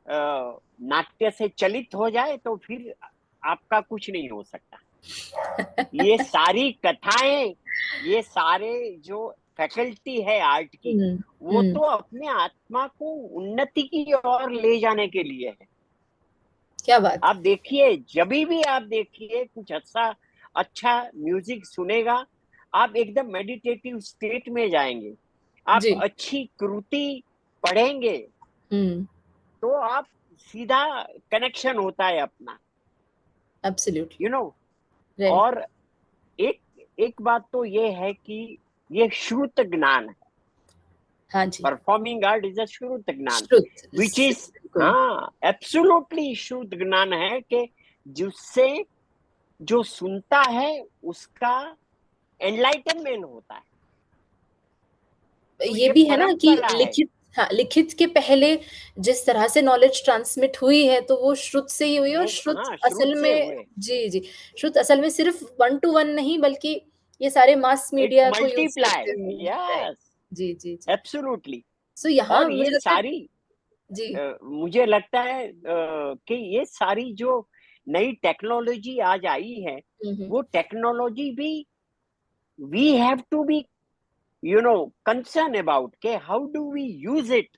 नाट्य से चलित हो जाए, तो फिर आपका कुछ नहीं हो सकता। ये सारी कथाएं, ये सारे जो फैकल्टी है आर्ट की, हम्म। वो तो अपने आत्मा को उन्नति की ओर ले जाने के लिए है। क्या बात आप है। देखिए, जब भी आप देखिए कुछ अच्छा अच्छा म्यूजिक सुनेगा, आप एकदम मेडिटेटिव स्टेट में जाएंगे। आप जी। अच्छी कृति पढ़ेंगे हम्म। तो आप सीधा कनेक्शन होता है अपना, एब्सोल्युटली। You know. राइट। और एक एक बात तो ये है कि ये श्रुत ज्ञान है। हाँ जी। परफॉर्मिंग आर्ट इज अ श्रुत ज्ञान, श्रुत विच इज, बिल्कुल। हाँ, एब्सोल्युटली श्रुत ज्ञान है कि जिससे जो सुनता है उसका एनलाइटनमेंट होता है। तो ये ये भी है ना कि परंपरा है। लिखित, हाँ, लिखित के पहले जिस तरह से नॉलेज ट्रांसमिट हुई है तो वो श्रुत से ही हुई है। और वो श्रुत हाँ, असल श्रुत से में, हुए। जी जी, श्रुत असल में सिर्फ वन टू वन नहीं बल्कि ये सारे मास इट मीडिया को यूज करते मल्टीप्लाई, हुए। राइट। यस, जी जी जी। एब्सोल्युटली। सो यहाँ और मुझे ये लगता है। सारी जी। मुझे लगता है कि ये सारी जो नई टेक्नोलॉजी आज आई है, हम्म। वो टेक्नोलॉजी भी we have to be, you know, concern about के how do we use it.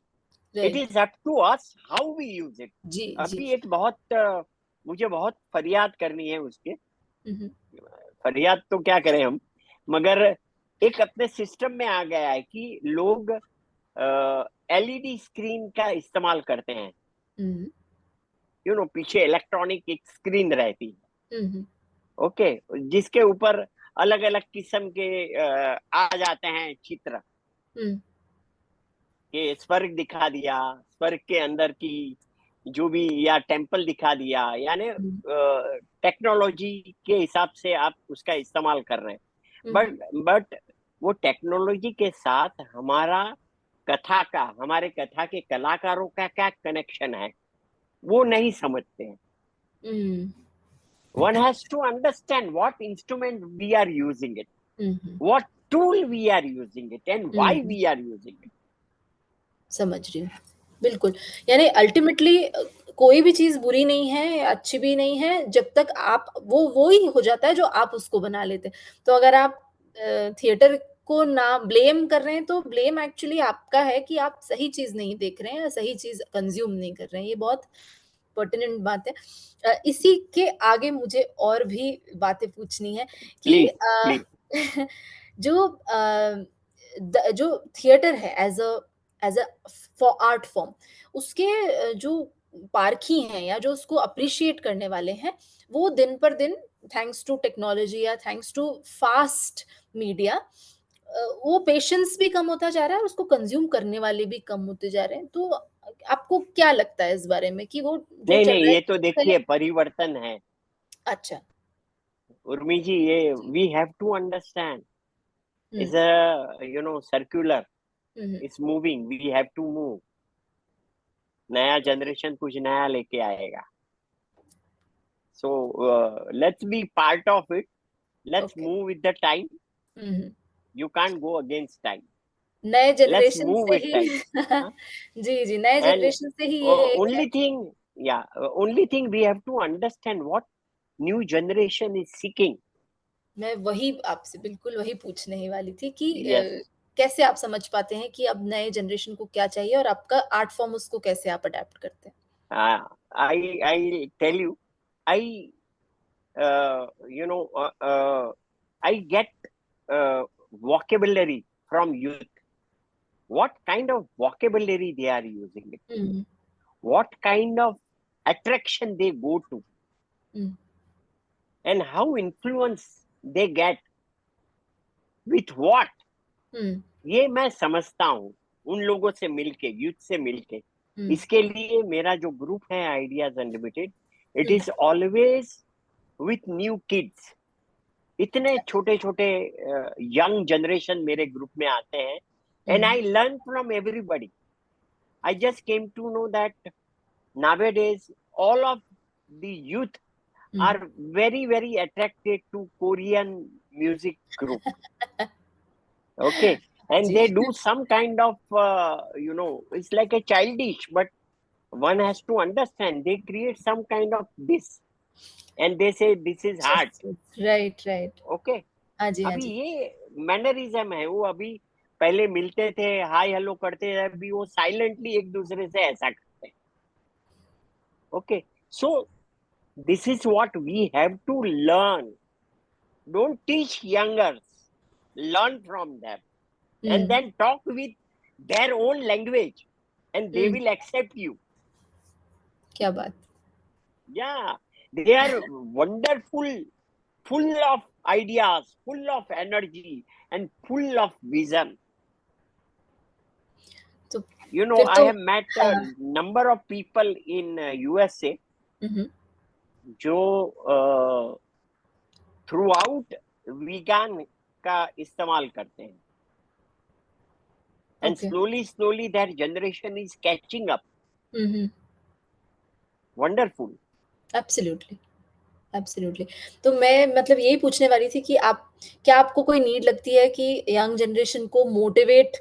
It right. Is up to us how we use it. जी जी। अभी एक बहुत मुझे बहुत फरियाद करनी है उसके। हम्म। फरियाद तो क्या करें हम, मगर एक अपने सिस्टम में आ गया है कि लोग एलईडी स्क्रीन का इस्तेमाल करते हैं। हम्म। यू नो, पीछे इलेक्ट्रॉनिक एक स्क्रीन रहती है, हम्म। ओके, जिसके ऊपर अलग अलग किस्म के आ जाते हैं चित्र, हम्म। कि स्वर्ग दिखा दिया, स्वर्ग के अंदर की जो भी, या टेम्पल दिखा दिया, यानी हम्म। टेक्नोलॉजी के हिसाब से आप उसका इस्तेमाल कर रहे हैं। हम्म। बट वो टेक्नोलॉजी के साथ हमारे कथा के कलाकारों का क्या कनेक्शन है, वो नहीं समझते हैं। हम्म। One has to understand what instrument we are using it, hmm. what tool we are using it, and why hmm. we are using it. समझ रही हूँ। बिल्कुल, यानी अल्टीमेटली कोई भी चीज़ बुरी नहीं है, अच्छी भी नहीं है, जब तक आप वो ही हो जाता है जो आप उसको बना लेते हैं। तो अगर आप थिएटर को ना ब्लेम कर रहे हैं, तो ब्लेम एक्चुअली आपका है कि आप सही चीज़ नहीं देख रहे हैं या सही चीज़ कंज़्यूम नहीं कर रहे हैं। ये बहुत पर्टिनेंट बात है। इसी के आगे मुझे और भी बातें पूछनी है कि Please, please. जो जो थिएटर है as a for art form, उसके जो पारखी हैं या जो उसको अप्रिशिएट करने वाले हैं, वो दिन पर दिन थैंक्स टू टेक्नोलॉजी या थैंक्स टू फास्ट मीडिया वो पेशेंस भी कम होता जा रहा है और उसको कंज़्यूम करने वाले भी कम होते जा रहे हैं। तो आपको क्या लगता है इस बारे में कि वो जो नहीं चल नहीं, रहा है ये तो कि देखिए पहले। परिवर्तन है। अच्छा। उर्मी जी, ये जी। We have to understand hmm. Is a, you know, circular, hmm, hmm. Is moving, we have to move. नया जनरेशन कुछ नया लेके आएगा, so let's be part of it, let's okay. Move with the time. Hmm, hmm. You can't go against time, नए लेट्स जनरेशन मूव से विद ही टाइम। जी, जी, नए And जनरेशन से ही ये एक है। only thing, yeah, only thing we have to understand what new generation is seeking. मैं वही आपसे बिल्कुल वही पूछने ही वाली थी कि Yes, कैसे आप समझ पाते हैं कि अब नए जनरेशन को क्या चाहिए और आपका आर्ट फॉर्म उसको कैसे आप अडैप्ट करते हैं? I tell you, I you know, I get vocabulary from youth. What kind of vocabulary they are using it? Hmm, What kind of attraction they go to, hmm, and how influence they get with what? हुँ, ये मैं समझता हूँ उन लोगों से मिलके, यूथ से मिलके। हुँ, इसके लिए मेरा जो ग्रुप है ideas unlimited, it hmm. Is always with new kids. इतने छोटे छोटे यंग जनरेशन मेरे ग्रुप में आते हैं, and hmm, I learn from everybody. I just came to know that nowadays all of the youth hmm. are very very attracted to Korean music group, okay, and जी। they do some kind of you know, it's like a childish, but one has to understand they create some kind of this, and they say this is art, right, right. okay. हाँ जी, हाँ अभी जी। ये मैनरिज्म है, वो अभी पहले मिलते थे, हाय हेलो करते थे, अभी वो साइलेंटली एक दूसरे से ऐसा करते हैं। Okay, so this is what we have to learn. Don't teach youngers, learn from them and hmm, then talk with their own language and they hmm, will accept you. क्या बात! Yeah, they are wonderful, full of ideas, full of energy and full of vision. तो You know, फिर I तो have met a हाँ, number of people in USA हुँ, हुँ, जो थ्रू आउट वीगान का इस्तेमाल करते हैं, and okay, slowly their generation is catching up. Hmm, hmm, Wonderful. Absolutely, absolutely. तो मैं मतलब यही पूछने वाली थी कि आप क्या आपको कोई नीड लगती है कि यंग जनरेशन को मोटिवेट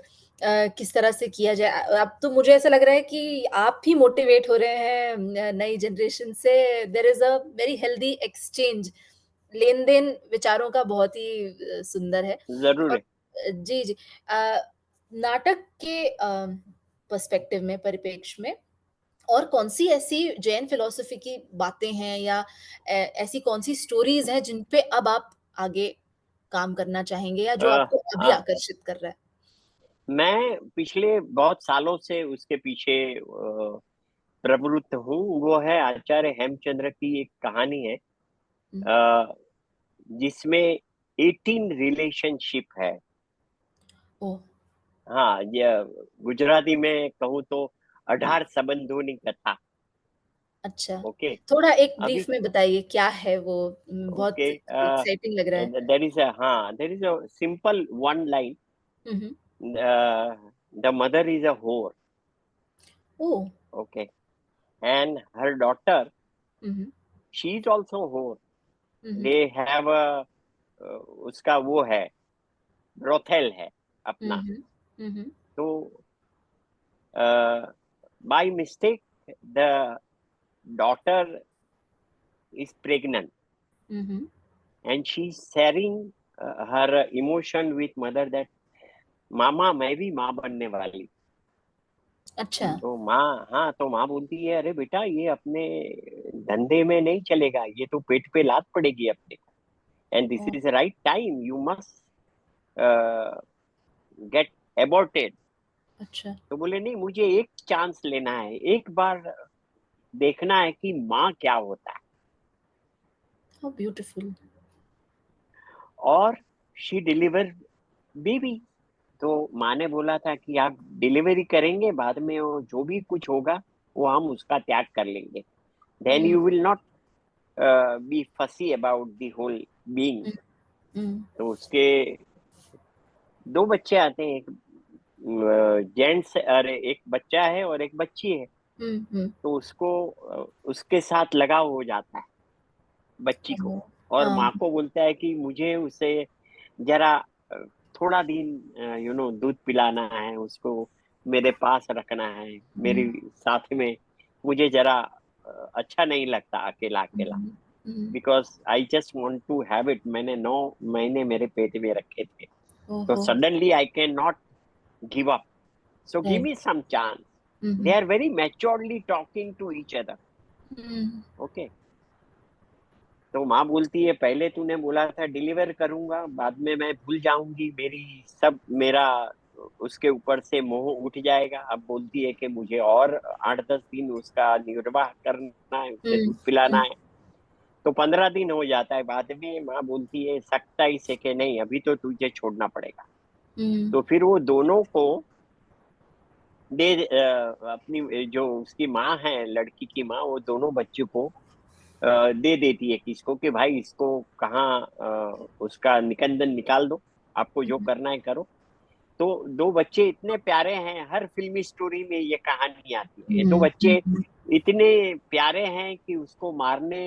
किस तरह से किया जाए? अब तो मुझे ऐसा लग रहा है कि आप ही मोटिवेट हो रहे हैं नई जनरेशन से। There is a very healthy exchange, लेन-देन विचारों का बहुत ही सुंदर है। जरूर और है। जी, जी। नाटक के पर्सपेक्टिव में, परिप्रेक्ष्य में और कौन-सी ऐसी जैन फिलॉसफी की बातें हैं या ऐसी कौन-सी स्टोरीज़ हैं जिन पे अब आप आगे काम करना चाहेंगे या जो आपको अभी हाँ, आकर्षित कर रहा है? मैं पिछले बहुत सालों से उसके पीछे प्रवृत्त हूँ। वो है आचार्य हेमचंद्र की एक कहानी है, हुँ, अ, जिसमें 18 रिलेशनशिप है। ओह! हाँ, ये गुजराती में कहूँ तो 18 संबंधों की कथा। अच्छा। ओके, थोड़ा एक अभी ब्रीफ में बताइए क्या है वो? बहुत ओके, एक्साइटिंग लग रहा है। देयर इज अ हाँ, there is a simple one line, hmm, hmm. The mother is a whore. Oh! Okay, and her daughter, hmm, hmm. She is also whore. Hmm, hmm. They have a, उसका वो है, ब्रोथेल है हुँ, अपना। हुँ। Hmm, hmm. तो by mistake the daughter is pregnant hmm, hmm. And she is sharing her emotion with mother that मामा मैं भी माँ बनने वाली। अच्छा। तो माँ, हाँ, तो माँ बोलती है, अरे बेटा ये अपने धंधे में नहीं चलेगा, ये तो पेट पे लात पड़ेगी अपने। And this oh! Is right time, you must get aborted. अच्छा। तो बोले नहीं, मुझे एक चांस लेना है, एक बार देखना है कि माँ क्या होता है। How beautiful. और शी डिलीवर बेबी। तो माँ ने बोला था कि आप डिलीवरी करेंगे, बाद में वो जो भी कुछ होगा वो हम उसका त्याग कर लेंगे, then hmm, you will not be fussy about the whole being. Hmm, hmm. तो उसके दो बच्चे आते हैं, एक जेंट्स, अरे एक बच्चा है और एक बच्ची है। हुँ, हुँ। तो उसको उसके साथ लगाव हो जाता है, बच्ची को। ओह! और हाँ। माँ को बोलता है कि मुझे उसे जरा अ, थोड़ा दिन दूध पिलाना है, उसको मेरे पास रखना है, मेरी हुँ, साथ में। मुझे जरा अच्छा नहीं लगता अकेला अकेला, hmm, hmm. Because I just want to have it. मैंने 9 महीने मेरे पेट में रखे थे, तो ओहो! Suddenly I can not give up, so give right. Me some chance. Hmm, they hmm. Are very maturely talking to each other. Hmm, okay, तो माँ बोलती है, पहले तूने बोला था डिलीवर करूंगा, बाद में मैं भूल जाऊंगी, मेरी सब मेरा उसके ऊपर से मोह उठ जाएगा। अब बोलती है कि मुझे और 8-10 दिन उसका निर्वाह करना है, उसे हुँ, दूध पिलाना हुँ, है। तो 15 दिन हो जाता है, बाद में माँ बोलती है सख्ताई से कि नहीं, अभी तो तुझे छोड़ना पड़ेगा। हुँ, तो फिर वो दोनों को अपनी जो उसकी माँ है, लड़की की माँ, वो दोनों बच्चों को दे देती है किसको, कि भाई इसको कहाँ उसका निकंदन निकाल दो, आपको जो हुँ, करना है करो। तो दो बच्चे इतने प्यारे हैं, हर फिल्मी स्टोरी में ये कहानी आती है, ये दो हुँ, बच्चे हुँ। इतने प्यारे हैं कि उसको मारने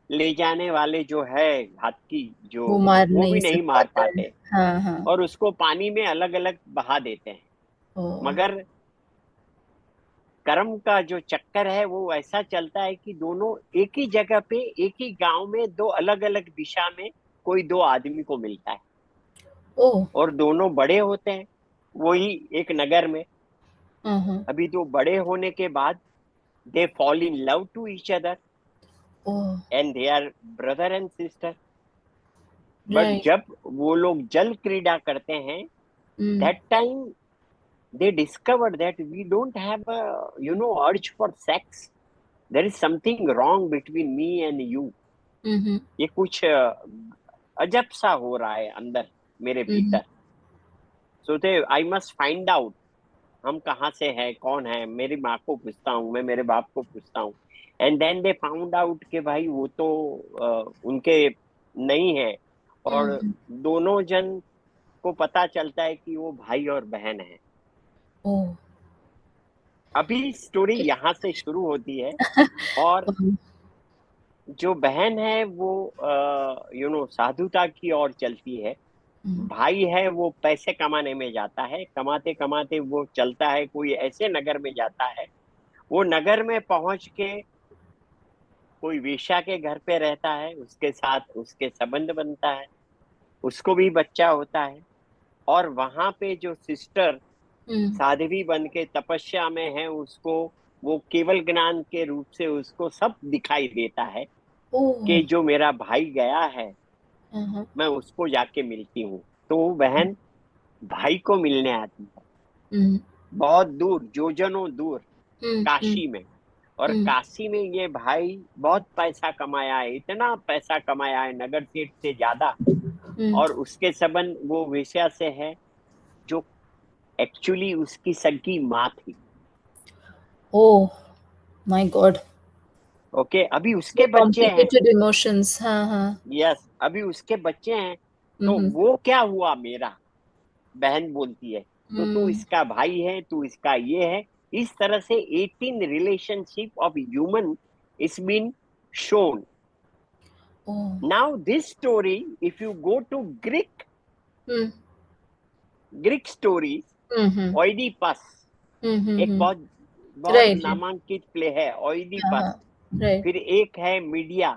ले जाने वाले जो है घातकी, जो वो मार वो नहीं भी नहीं सक मार पाता है। पाते, हाँ, हाँ। और उसको पानी में अलग अलग बहा देते हैं। ओह! मगर कर्म का जो चक्कर है वो ऐसा चलता है कि दोनों एक ही जगह पे, एक ही गांव में, दो अलग अलग दिशा में कोई दो आदमी को मिलता है, ओह! और दोनों बड़े होते हैं। वही एक नगर में। हम्म। अभी तो बड़े होने के बाद they fall in love to each other oh. And they are brother and sister. But right. जब वो लोग जल क्रीड़ा करते हैं, हम्म। that time they discovered that we don't have a, urge for sex. There is something wrong between me and you. हम्म। ये कुछ अजब सा हो रहा है अंदर, मेरे हम्म। भीतर। सो दे आई मस्ट फाइंड आउट हम कहाँ से हैं, कौन है। मेरी माँ को पूछता हूँ, मैं मेरे बाप को पूछता हूँ। And then they found out कि भाई वो तो उनके नहीं है। और हम्म। दोनों जन को पता चलता है कि वो भाई और बहन है। ओह। अभी स्टोरी यहाँ से शुरू होती है। और जो बहन है वो साधुता की ओर चलती है। हम्म। भाई है वो पैसे कमाने में जाता है, कमाते कमाते वो चलता है, कोई ऐसे नगर में जाता है। वो नगर में पहुंच के कोई वेश्या के घर पे रहता है, उसके साथ उसके संबंध बनता है, उसको भी बच्चा होता है। और वहां पे जो सिस्टर हम्म। साध्वी बन के तपस्या में है, उसको वो केवल ज्ञान के रूप से उसको सब दिखाई देता है ओह। कि जो मेरा भाई गया है, हम्म। मैं उसको जाके मिलती हूँ। तो वो बहन भाई को मिलने आती है, हम्म। बहुत दूर, जोजनों दूर, हम्म। काशी में। और हम्म। काशी में ये भाई बहुत पैसा कमाया है, इतना पैसा कमाया है नगर सेठ से ज्यादा। हम्म। और उसके संबंध वो वेश्या से है, जो एक्चुअली उसकी सगी माँ थी। Oh my God. ओके, अभी सो उसके बच्चे हैं। कॉम्प्लिकेटेड इमोशंस, हाँ हाँ। यस, अभी उसके बच्चे हैं। तो हम्म। वो क्या हुआ मेरा, बहन बोलती है, तो तू हम्म। इसका भाई है, तू इसका ये है। इस तरह से 18 relationship of human is been shown. Oh. Now this story, if you go to Greek, hmm. Greek stories, hmm. Oedipus, एक हम्म। बहुत बहुत राइट। नामांकित प्ले है हाँ हाँ। ओइडिपस। राइट। फिर एक है मीडिया,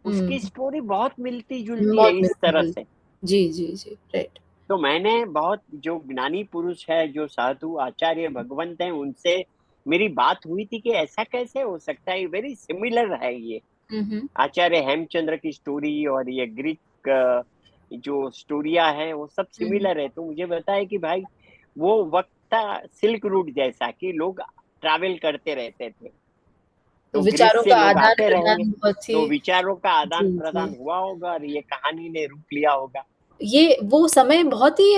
उसकी हम्म। स्टोरी बहुत मिलती जुलती है बहुत इस तरह मिलती। से। जी जी जी, राइट। तो मैंने बहुत, जो ज्ञानी पुरुष है, जो साधु आचार्य भगवंत हैं, उनसे मेरी बात हुई थी कि ऐसा कैसे हो सकता है, वेरी सिमिलर है ये। हम्म। आचार्य हेमचंद्र की स्टोरी और ये ग्रीक जो स्टोरिया है वो सब हम्म। सिमिलर है। तो मुझे बताया कि भाई वो वक्त था सिल्क रूट जैसा, कि लोग ट्रैवल करते रहते थे, तो तो ग्रीस विचारों से का लोग आदान आते रहेंगे। प्रदान बहुत ही। तो विचारों का आदान जी जी। प्रदान हुआ होगा और ये कहानी ने रूप लिया होगा। ये वो समय बहुत ही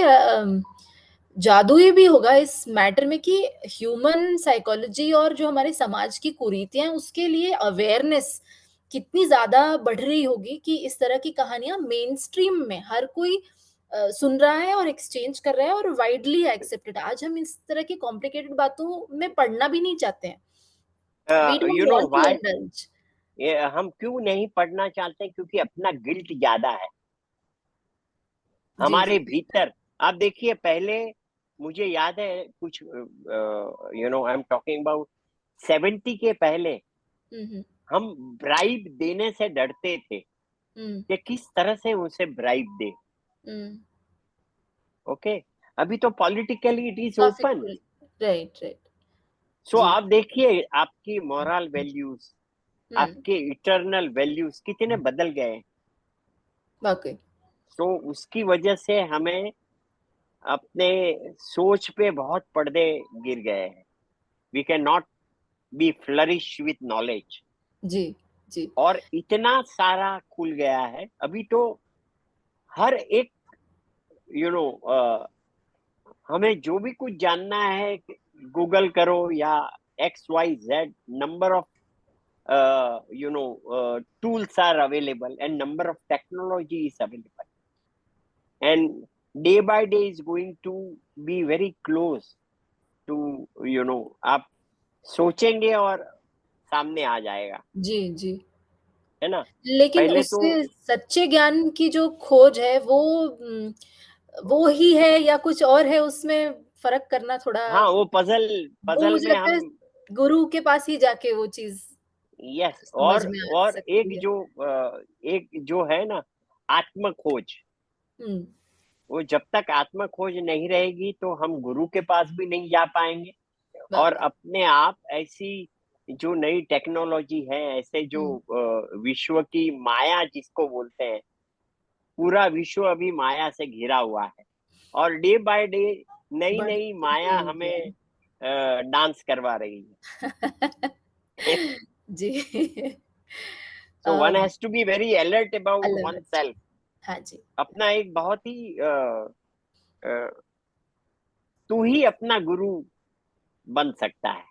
जादुई भी होगा इस मैटर में कि ह्यूमन साइकोलॉजी और जो हमारे समाज की कुरीतियां हैं, उसके लिए अवेयरनेस कितनी ज्यादा बढ़ रही होगी कि इस तरह की कहानियां मेन स्ट्रीम में हर कोई सुन रहा है और एक्सचेंज कर रहा है और वाइडली एक्सेप्टेड। आज हम इस तरह की कॉम्प्लिकेटेड बातों में पढ़ना भी नहीं चाहते हैं। We you don't know want to why, indulge. ये हम क्यों नहीं पढ़ना चाहते? क्योंकि अपना गिल्ट ज्यादा है जी हमारे जी। भीतर। आप देखिए, पहले मुझे याद है कुछ, आई एम टॉकिंग अबाउट 70 के पहले, हम्म। हम ब्राइब देने से डरते थे हम्म। कि किस तरह से उसे ब्राइब दे। हम्म। ओके, अभी तो पॉलिटिकली इट इज काफी ओपन। खुल। Right right. सो जी। आप देखिए, आपकी मॉरल वैल्यूज, हम्म। आपके इटर्नल वैल्यूज कितने बदल गए। वाकई। सो उसकी वजह से हमें अपने सोच पे बहुत पर्दे गिर गए हैं। We can not be flourish with knowledge. जी जी। और इतना सारा खुल गया है अभी तो, हर एक, यू नो हमें जो भी कुछ जानना है, गूगल करो या XYZ, number of tools are available and number of technology is available, and day by day is going to be very close to, आप सोचेंगे और सामने आ जाएगा, जी जी। है ना। लेकिन पहले तो, उससे सच्चे ज्ञान की जो खोज है वो ही है या कुछ और है, उसमें फ़र्क करना थोड़ा। हाँ, वो पजल वो पजल मुझे में लगता है हम, गुरु के पास ही जाके वो चीज़ यस। समझ में आ और सकती है। एक जो है ना, आत्म खोज, हुँ। वो जब तक आत्म खोज नहीं रहेगी तो हम गुरु के पास भी नहीं जा पाएंगे। और वाक़ई। अपने आप ऐसी जो नई टेक्नोलॉजी है, ऐसे जो हुँ, विश्व की माया जिसको बोलते हैं, पूरा विश्व अभी माया से घिरा हुआ है। और डे बाय डे नई नई बढ़ती माया ही हमें है। डांस करवा रही है। जी। So uh, one has to be very alert about one alert. Self. हाँ जी। अपना एक बहुत ही अ, तू ही अपना गुरु बन सकता है।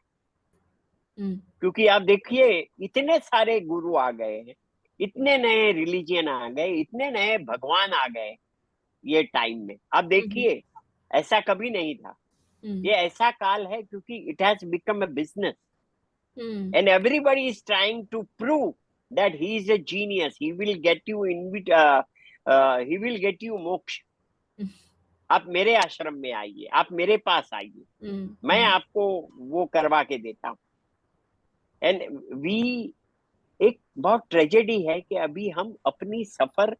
हुँ, क्योंकि आप देखिए, इतने सारे गुरु आ गए हैं, इतने नए रिलीजियन आ गए, इतने नए भगवान आ गए ये टाइम में। आप हुँ, हुँ, देखिए, ऐसा कभी नहीं था। हुँ, ये ऐसा काल है क्योंकि it has become a business hmm, and everybody is trying to prove that he is a genius, he will get you invite, he will get you moksha. Hmm, आप मेरे आश्रम में आइए, आप मेरे पास आइए, हुँ, मैं हुँ, आपको वो करवा के देता हूँ। एंड वी, एक बहुत ट्रेजेडी है कि अभी हम अपनी सफर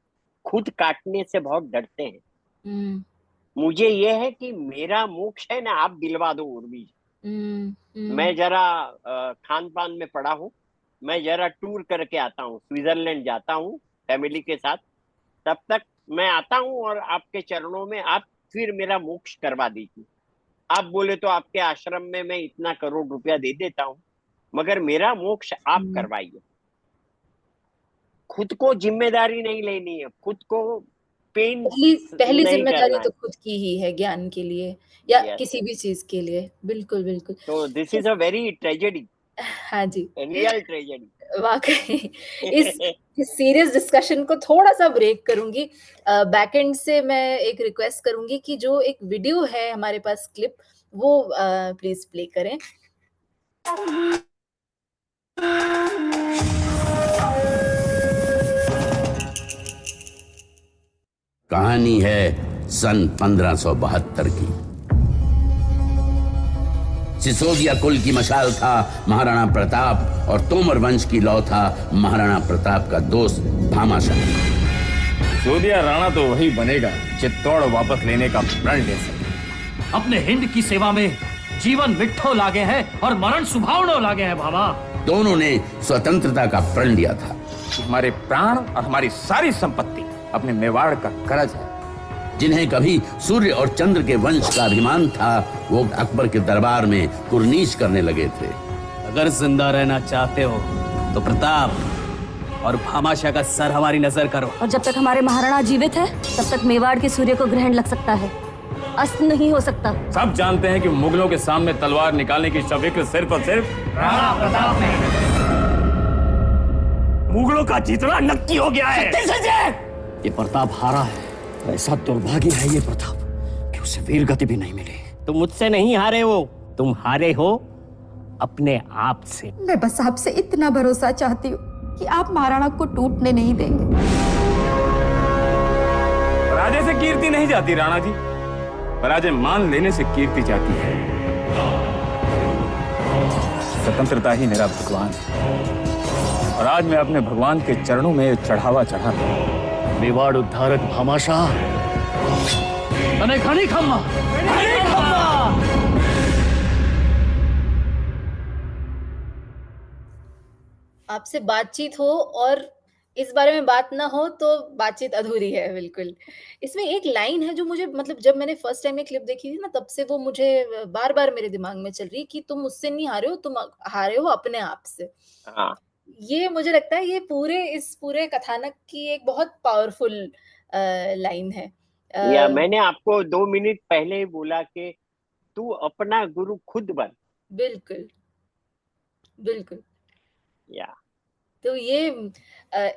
खुद काटने से बहुत डरते हैं। हुँ, मुझे ये है कि मेरा मोक्ष है ना, आप दिलवा दो उर्मी जी। हुँ, मैं हुँ, जरा खान पान में पड़ा हूँ, मैं जरा टूर करके आता हूँ, स्विट्जरलैंड जाता हूँ फैमिली के साथ। तब तक मैं आता हूँ और आपके चरणों में आप फिर मेरा मोक्ष करवा दीजिए। आप बोले तो आपके आश्रम में मैं इतना करोड़ रुपया दे देता हूँ, मगर मेरा मोक्ष आप हुँ। करवाइए। खुद को जिम्मेदारी नहीं लेनी है, खुद को पेन पहली पहली नहीं ज़िम्मेदारी करना तो है। खुद की ही है ज्ञान के लिए या यस, किसी भी चीज़ के लिए। बिल्कुल, बिल्कुल। तो दिस इज इस अ वेरी ट्रेजेडी, हाँ जी, रियल ट्रेजेडी। वाक़ई इस इस सीरियस डिस्कशन को थोड़ा-सा ब्रेक करूँगी। बैकएंड से मैं एक रिक्वेस्ट करूँगी कि जो एक वीडियो है हमारे पास क्लिप वो प्लीज़ प्ले करें। कहानी है सन 1572 की। सिसोदिया कुल की मशाल था महाराणा प्रताप और तोमर वंश की लौ था महाराणा प्रताप का दोस्त भामाशाह। सिसोदिया राणा तो वही बनेगा चित्तौड़ वापस लेने का प्रण ले सके। अपने हिंद की सेवा में जीवन मिट्ठो लागे हैं और मरण सुभावनो लागे हैं भामा। दोनों ने स्वतंत्रता का प्रण लिया था। हमारे प्राण और हमारी सारी संपत्ति अपने मेवाड़ का करज है। जिन्हें कभी सूर्य और चंद्र के वंश का अभिमान था, वो अकबर के दरबार में कुर्नीश करने लगे थे। अगर जिंदा रहना चाहते हो तो प्रताप और भामाशाह का सर हमारी नजर करो। और जब तक हमारे महाराणा जीवित है तब तक मेवाड़ के सूर्य को ग्रहण लग सकता है, अस्त नहीं हो सकता। सब जानते हैं कि मुगलों के सामने तलवार निकालने की सविक्र सिर्फ और सिर्फ राणा प्रताप ने मुगलों का जीतना नक्की हो गया है। ये प्रताप हारा है। ऐसा दुर्भाग्य है ये प्रताप कि उसे वीर गति भी नहीं मिली। तुम मुझसे नहीं हारे हो, तुम हारे हो अपने आप से। मैं बस आपसे इतना भरोसा चाहती हूँ कि आप महाराणा को टूटने नहीं देंगे। पराजय से कीर्ति नहीं जाती राणा जी, पराजय मान लेने से कीर्ति जाती है। स्वतंत्रता ही मेरा भगवान है और आज मैं अपने भगवान के चरणों में चढ़ावा चढ़ा रहा हूं। मेवाड़ उद्धारक भामाशाह अने घनी खम्मा आपसे बातचीत हो और इस बारे में बात ना हो तो बातचीत अधूरी है बिल्कुल। इसमें एक लाइन है जो मुझे मतलब जब मैंने फर्स्ट टाइम ये क्लिप देखी थी ना तब से वो मुझे बार-बार मेरे दिमाग में चल रही है कि तुम मुझसे नहीं हारे हो, तुम हारे हो अपने आप से। हाँ, ये मुझे लगता है ये इस पूरे कथानक की एक बहुत पावरफुल लाइन है। या अ, मैंने आपको 2 मिनट पहले ही बोला कि तू अपना गुरु खुद बन। बिल्कुल, बिल्कुल। या तो ये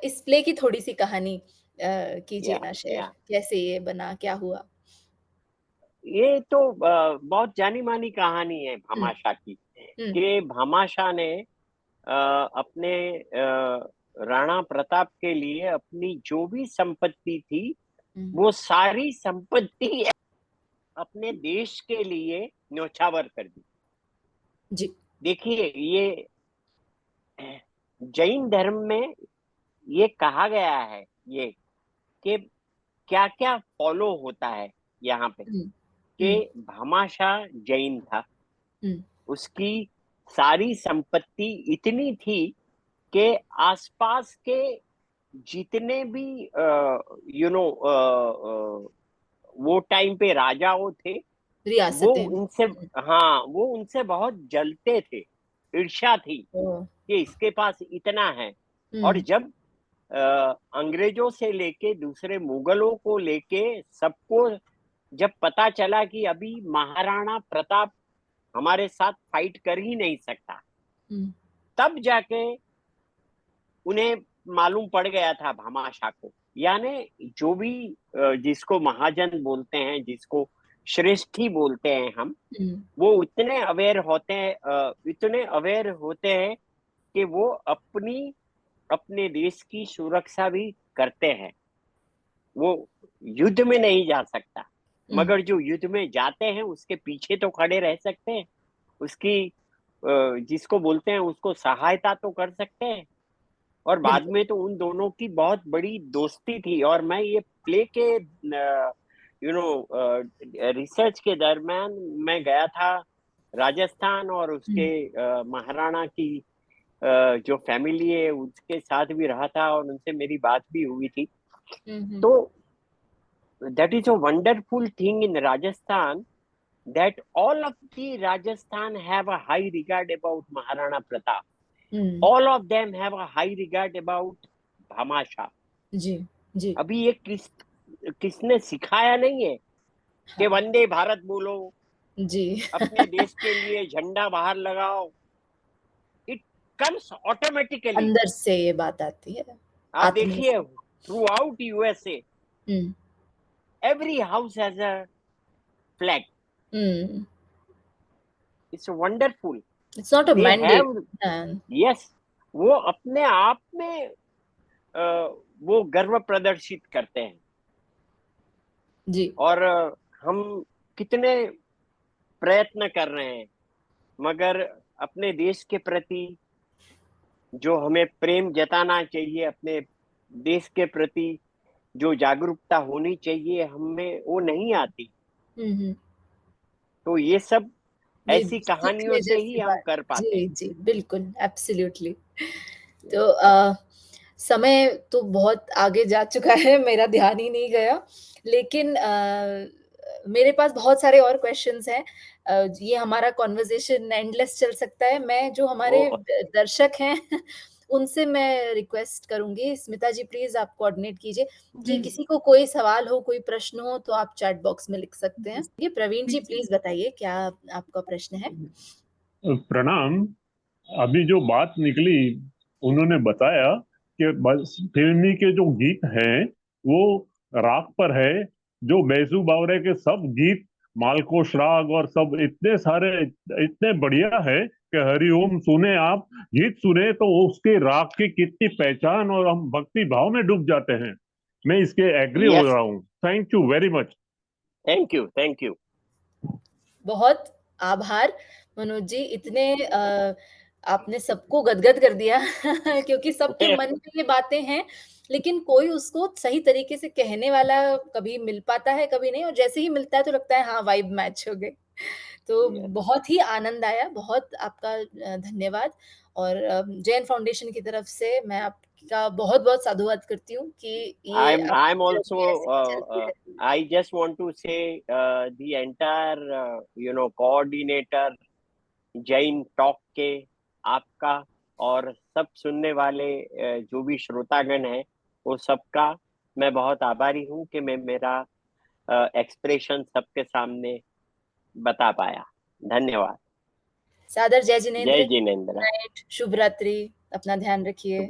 इस प्ले की थोड़ी-सी कहानी कीजिए या ना शेयर, या कैसे ये बना, क्या हुआ? ये तो बहुत जानी मानी कहानी है हुँ, भामाशाह की, हुँ, कि भामाशाह ने अपने राणा प्रताप के लिए अपनी जो भी संपत्ति थी, हुँ, वो सारी संपत्ति अपने देश के लिए न्योछावर कर दी। जी, देखिए, ये जैन धर्म में ये कहा गया है, ये कि क्या क्या फॉलो होता है यहाँ पे कि भामाशाह जैन था, उसकी सारी संपत्ति इतनी थी कि आसपास के जितने भी वो टाइम पे राजाओं थे वो रियासतें। उनसे, हाँ, वो उनसे बहुत जलते थे, ईर्ष्या थी कि इसके पास इतना है। और जब अंग्रेजों से लेके दूसरे मुगलों को लेके सबको जब पता चला कि अभी महाराणा प्रताप हमारे साथ फाइट कर ही नहीं सकता, तब जाके उन्हें मालूम पड़ गया था भामाशाह को, यानी जो भी जिसको महाजन बोलते हैं, जिसको श्रेष्ठी बोलते हैं हम, वो इतने अवेयर होते हैं कि वो अपने देश की सुरक्षा भी करते हैं। वो युद्ध में नहीं जा सकता, मगर जो युद्ध में जाते हैं उसके पीछे तो खड़े रह सकते हैं, उसकी जिसको बोलते हैं उसको सहायता तो कर सकते हैं। और बाद में तो उन दोनों की बहुत बड़ी दोस्ती थी। और मैं ये प्ले के रिसर्च के दरम्यान मैं गया था राजस्थान, और उसके महाराणा की जो फैमिली है उसके साथ भी रहा था और उनसे मेरी बात भी हुई थी। तो that is a wonderful thing in Rajasthan, that all of the Rajasthan have a high regard about Maharana Pratap. All of them have a high regard about Bhamashah. जी। अभी ये किसने सिखाया नहीं है कि वंदे भारत बोलो, जी। अपने देश के लिए झंडा बाहर लगाओ। इट कम्स ऑटोमेटिकली, अंदर से ये बात आती है। आप देखिए through out USA every house has a flag. It's wonderful. It's not a They mandate. yes, वो अपने आप में वो गर्व प्रदर्शित करते हैं जी। और हम कितने प्रयत्न कर रहे हैं, मगर अपने देश के प्रति जो हमें प्रेम जताना चाहिए, अपने देश के प्रति जो जागरूकता होनी चाहिए हमें, वो नहीं आती। तो ये सब ऐसी कहानियों से ही हम कर पाते हैं। जी, बिल्कुल, एब्सोल्युटली। तो समय तो बहुत आगे जा चुका है, मेरा ध्यान ही नहीं गया, लेकिन मेरे पास बहुत सारे और क्वेश्चंस हैं। ये हमारा कन्वर्सेशन एंडलेस चल सकता है। मैं जो हमारे दर्शक हैं उनसे मैं रिक्वेस्ट करूँगी, स्मिता जी प्लीज़ आप कोऑर्डिनेट कीजिए कि किसी को कोई सवाल हो, कोई प्रश्न हो तो आप चैट बॉक्स में लिख सकते हैं। ये प्रवीण जी प्लीज़ बताइए क्या आपका प्रश्न है? प्रणाम। अभी जो बात निकली, उन्होंने बताया कि बस फिल्मी के जो गीत हैं वो राग पर है, जो बैजू बावरे के सब गीत मालकोश राग और सब इतने सारे इतने बढ़िया है कि हरिओम सुने, आप गीत सुने तो उसके राग की कितनी पहचान, और हम भक्ति भाव में डूब जाते हैं। मैं इसके एग्री हो रहा हूँ। Thank you very much. Thank you. बहुत आभार मनोज जी, इतने आपने सबको गदगद कर दिया क्योंकि सबके मन में ये बातें हैं, लेकिन कोई उसको सही तरीके से कहने वाला कभी मिल पाता है, कभी नहीं, और जैसे ही मिलता है तो लगता है हाँ वाइब मैच हो गई। तो बहुत ही आनंद आया, बहुत आपका धन्यवाद। और जैन फाउंडेशन की तरफ से मैं आपका बहुत-बहुत साधुवाद करती हूँ कि ये I'm also I just want to say the entire coordinator Jain talk के, आपका और सब सुनने वाले जो भी श्रोतागण हैं वो सबका मैं बहुत आभारी हूँ कि मैं मेरा एक्सप्रेशन सबके सामने बता पाया। धन्यवाद। सादर जय जिनेंद्र। जय जिनेंद्र। शुभ रात्रि, अपना ध्यान रखिए।